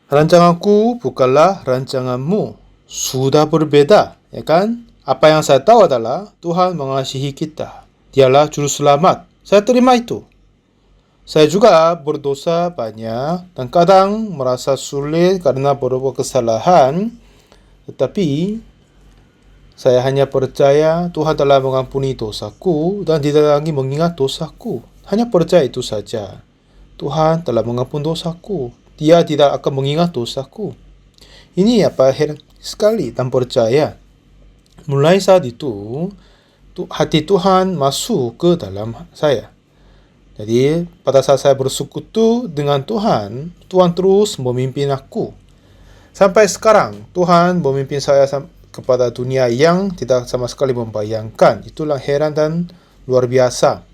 A: rancanganku bukanlah rancanganmu. Sudah berbeda, ya kan? Apa yang saya tahu adalah Tuhan mengasihi kita. Dialah juru selamat. Saya terima itu. Saya juga berdosa banyak dan kadang merasa sulit karena berbuat kesalahan. Tetapi saya hanya percaya Tuhan telah mengampuni dosaku dan tidak lagi mengingat dosaku. Hanya percaya itu saja. Tuhan telah mengampuni dosaku. Dia tidak akan mengingat dosaku. Ini heran sekali dan percaya. Mulai saat itu, hati Tuhan masuk ke dalam saya. Jadi, pada saat saya bersekutu dengan Tuhan, Tuhan terus memimpin aku. Sampai sekarang, Tuhan memimpin saya kepada dunia yang tidak sama sekali membayangkan. Itulah heran dan luar biasa.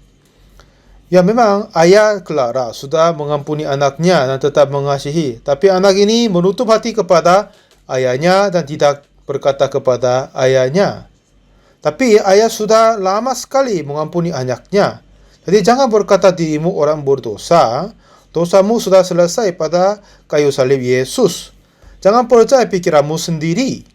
A: Ya memang ayah Clara sudah mengampuni anaknya dan tetap mengasihi. Tapi anak ini menutup hati kepada ayahnya dan tidak berkata kepada ayahnya. Tapi ayah sudah lama sekali mengampuni anaknya. Jadi jangan berkata dirimu orang berdosa. Dosamu sudah selesai pada kayu salib Yesus. Jangan percaya pikiranmu sendiri.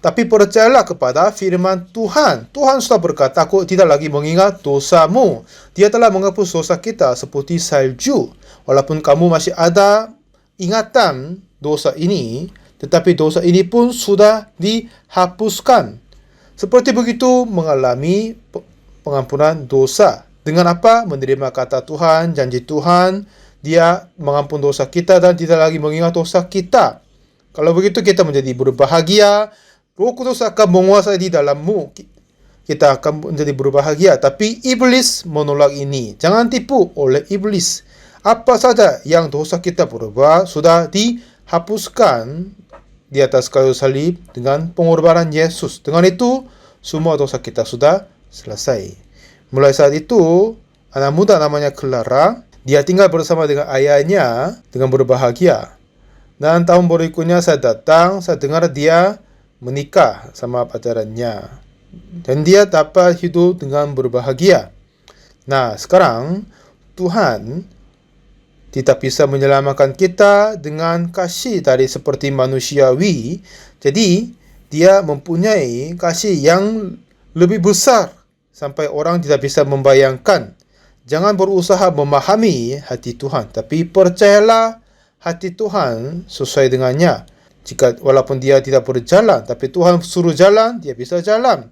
A: Tapi percayalah kepada firman Tuhan. Tuhan sudah berkata, aku tidak lagi mengingat dosamu. Dia telah menghapus dosa kita seperti salju. Walaupun kamu masih ada ingatan dosa ini, tetapi dosa ini pun sudah dihapuskan. Seperti begitu mengalami pengampunan dosa. Dengan apa? Menerima kata Tuhan, janji Tuhan. Dia mengampun dosa kita dan tidak lagi mengingat dosa kita. Kalau begitu kita menjadi berbahagia. Roh Kudus akan menguasai di dalammu. Kita akan menjadi berbahagia. Tapi iblis menolak ini. Jangan tipu oleh iblis. Apa saja yang dosa kita berubah sudah dihapuskan di atas kayu salib dengan pengorbanan Yesus. Dengan itu, semua dosa kita sudah selesai. Mulai saat itu, anak muda namanya Clara, dia tinggal bersama dengan ayahnya dengan berbahagia. Dan tahun berikutnya saya datang, saya dengar dia menikah sama pacarannya. Dan dia dapat hidup dengan berbahagia. Nah, sekarang Tuhan tidak bisa menyelamatkan kita dengan kasih dari seperti manusiawi. Jadi, dia mempunyai kasih yang lebih besar sampai orang tidak bisa membayangkan. Jangan berusaha memahami hati Tuhan, tapi percayalah hati Tuhan sesuai dengannya. Walaupun dia tidak berjalan, tapi Tuhan suruh jalan, dia bisa jalan.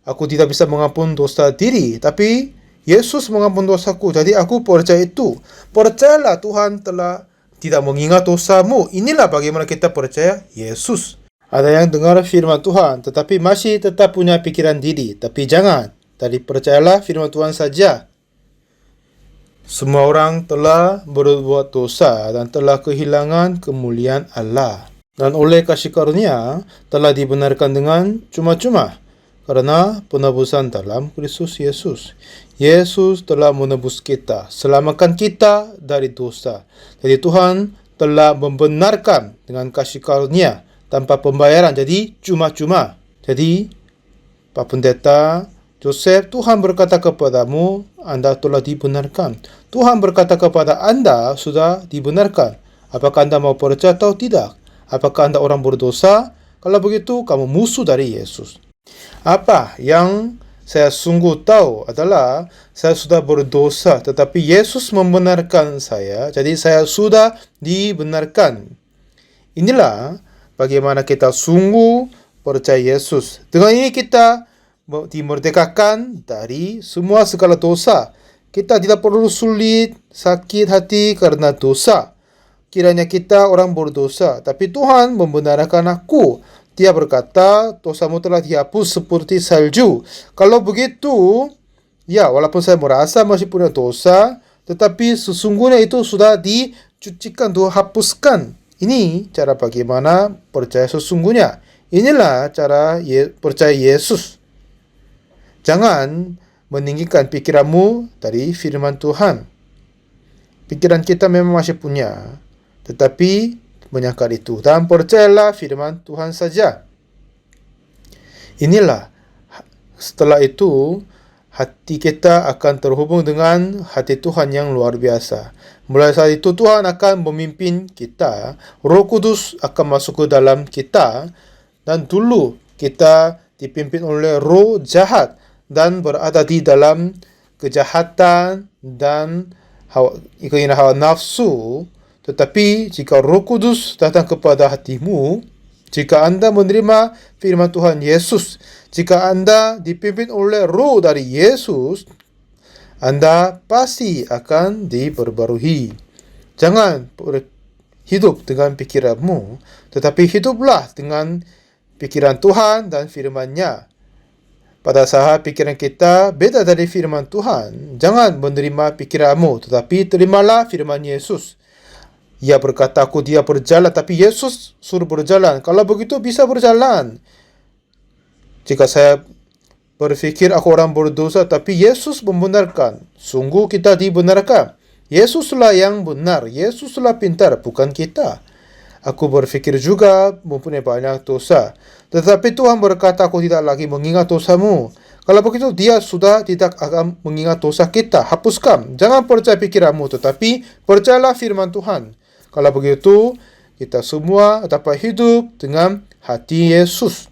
A: Aku tidak bisa mengampun dosa diri, tapi Yesus mengampun dosaku, jadi aku percaya itu. Percayalah Tuhan telah tidak mengingat dosamu. Inilah bagaimana kita percaya Yesus. Ada yang dengar firman Tuhan, tetapi masih tetap punya pikiran diri. Tapi jangan, tadi percayalah firman Tuhan saja. Semua orang telah berbuat dosa dan telah kehilangan kemuliaan Allah. Dan oleh kasih karunia telah dibenarkan dengan cuma-cuma karena penebusan dalam Kristus Yesus. Yesus telah menebus kita, selamatkan kita dari dosa. Jadi Tuhan telah membenarkan dengan kasih karunia tanpa pembayaran, jadi cuma-cuma. Jadi Pak Pendeta Joseph, Tuhan berkata kepadamu, Anda telah dibenarkan. Tuhan berkata kepada Anda, sudah dibenarkan. Apakah Anda mau percaya atau tidak? Apakah Anda orang berdosa? Kalau begitu, kamu musuh dari Yesus. Apa yang saya sungguh tahu adalah saya sudah berdosa, tetapi Yesus membenarkan saya, jadi saya sudah dibenarkan. Inilah bagaimana kita sungguh percaya Yesus. Dengan ini kita dimerdekakan dari semua segala dosa. Kita tidak perlu sulit, sakit hati karena dosa. Kiranya kita orang berdosa, tapi Tuhan membenarkan aku. Dia berkata, dosamu telah dihapus seperti salju. Kalau begitu, ya walaupun saya merasa masih punya dosa, tetapi sesungguhnya itu sudah dicucikan, dihapuskan. Ini cara bagaimana percaya sesungguhnya. Inilah cara percaya Yesus. Jangan meninggikan pikiranmu dari firman Tuhan. Pikiran kita memang masih punya, tetapi menyangkal itu dan percayalah firman Tuhan saja. Inilah setelah itu hati kita akan terhubung dengan hati Tuhan yang luar biasa. Mulai saat itu Tuhan akan memimpin kita, Roh Kudus akan masuk ke dalam kita, dan dulu kita dipimpin oleh roh jahat dan berada di dalam kejahatan dan keinginan hawa nafsu. Tetapi jika Roh Kudus datang kepada hatimu, jika Anda menerima firman Tuhan Yesus, jika Anda dipimpin oleh roh dari Yesus, Anda pasti akan diperbarui. Jangan hidup dengan pikiranmu, tetapi hiduplah dengan pikiran Tuhan dan firman-Nya. Pada saat pikiran kita beda dari firman Tuhan, jangan menerima pikiranmu, tetapi terimalah firman Yesus. Ia berkata, aku dia berjalan, tapi Yesus suruh berjalan. Kalau begitu bisa berjalan. Jika saya berpikir aku orang berdosa, tapi Yesus membenarkan. Sungguh kita dibenarkan. Yesuslah yang benar. Yesuslah pintar, bukan kita. Aku berpikir juga mempunyai banyak dosa. Tetapi Tuhan berkata, aku tidak lagi mengingat dosamu. Kalau begitu, dia sudah tidak akan mengingat dosa kita. Hapuskan. Jangan percaya pikiranmu, tetapi percayalah firman Tuhan. Kalau begitu, kita semua dapat hidup dengan hati Yesus.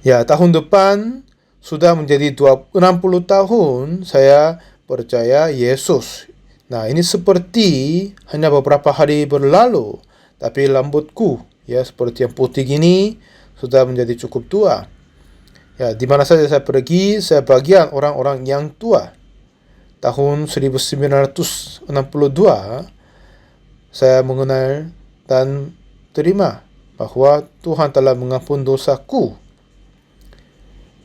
A: Ya, tahun depan sudah menjadi 60 tahun saya percaya Yesus. Nah, ini seperti hanya beberapa hari berlalu. Tapi rambutku, ya seperti yang putih gini, sudah menjadi cukup tua. Ya, di mana saja saya pergi, saya bagian orang-orang yang tua. Tahun 1962, saya mengenal dan terima bahwa Tuhan telah mengampun dosaku.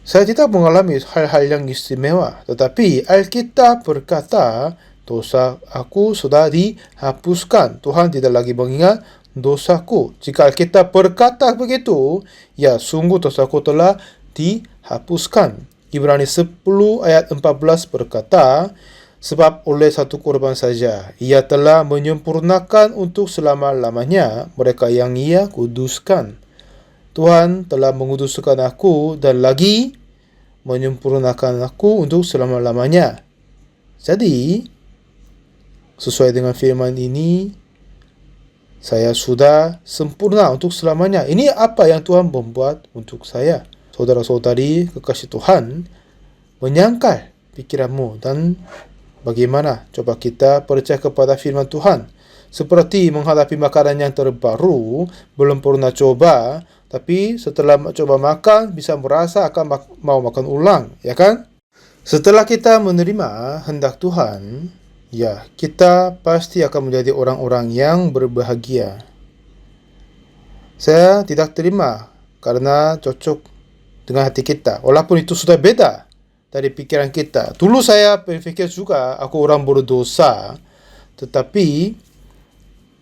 A: Saya tidak mengalami hal-hal yang istimewa, tetapi Alkitab berkata, dosa aku sudah dihapuskan. Tuhan tidak lagi mengingat dosaku. Jika Alkitab berkata begitu, ya sungguh dosaku telah dihapuskan. Ibrani 10 ayat 14 berkata, sebab oleh satu korban saja, ia telah menyempurnakan untuk selama-lamanya mereka yang ia kuduskan. Tuhan telah menguduskan aku dan lagi menyempurnakan aku untuk selama-lamanya. Jadi, sesuai dengan firman ini, saya sudah sempurna untuk selamanya. Ini apa yang Tuhan membuat untuk saya. Saudara-saudari kekasih Tuhan, menyangkal pikiranmu dan bagaimana coba kita percaya kepada firman Tuhan. Seperti menghadapi makanan yang terbaru, belum pernah coba, tapi setelah coba makan, bisa merasa akan mau makan ulang, ya kan? Setelah kita menerima hendak Tuhan, ya, kita pasti akan menjadi orang-orang yang berbahagia. Saya tidak terima karena cocok dengan hati kita. Walaupun itu sudah beda dari pikiran kita. Dulu saya berpikir juga aku orang berdosa. Tetapi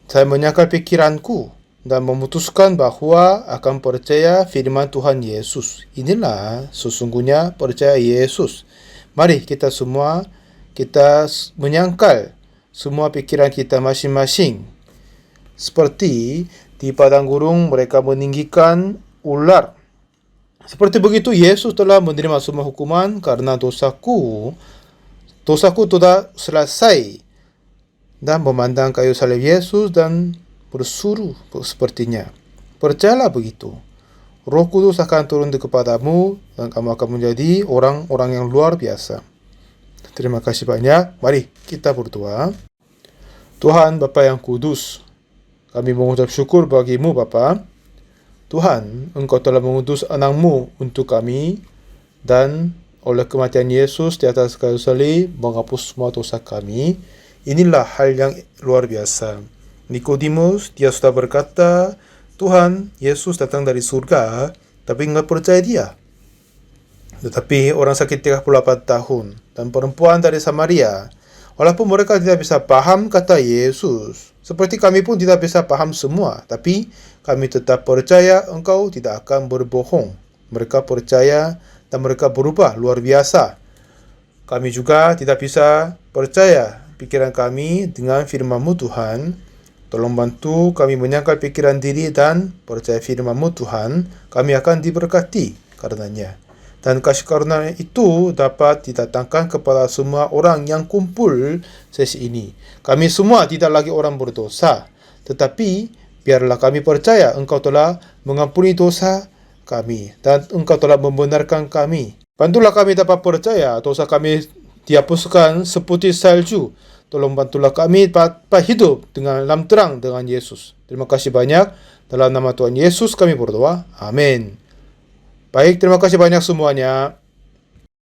A: saya menyangkal pikiranku dan memutuskan bahwa akan percaya firman Tuhan Yesus. Inilah sesungguhnya percaya Yesus. Mari kita semua kita menyangkal semua pikiran kita masing-masing. Seperti di padang gurun mereka meninggikan ular. Seperti begitu Yesus telah menerima semua hukuman karena dosaku. Dosaku sudah selesai. Dan memandang kayu salib Yesus dan bersuruh sepertinya. Percayalah begitu. Roh Kudus akan turun kepadamu dan kamu akan menjadi orang-orang yang luar biasa. Terima kasih banyak. Mari kita berdoa. Tuhan Bapa yang kudus, kami mengucap syukur bagimu Bapa. Tuhan, Engkau telah mengutus anakmu untuk kami dan oleh kematian Yesus di atas kayu salib menghapus semua dosa kami. Inilah hal yang luar biasa. Nikodemus, dia sudah berkata, Tuhan, Yesus datang dari surga, tapi enggak percaya dia. Tetapi orang sakit 38 tahun dan perempuan dari Samaria, walaupun mereka tidak bisa paham kata Yesus, seperti kami pun tidak bisa paham semua, tapi kami tetap percaya Engkau tidak akan berbohong. Mereka percaya dan mereka berubah luar biasa. Kami juga tidak bisa percaya pikiran kami dengan firman-Mu Tuhan. Tolong bantu kami menyangkal pikiran diri dan percaya firman-Mu Tuhan. Kami akan diberkati karenanya. Dan kasih karunia itu dapat didatangkan kepada semua orang yang kumpul sesi ini. Kami semua tidak lagi orang berdosa. Tetapi biarlah kami percaya Engkau telah mengampuni dosa kami. Dan Engkau telah membenarkan kami. Bantulah kami dapat percaya dosa kami dihapuskan seperti salju. Tolong bantulah kami dapat hidup dengan dalam terang dengan Yesus. Terima kasih banyak. Dalam nama Tuhan Yesus kami berdoa. Amin. Baik, terima kasih banyak semuanya.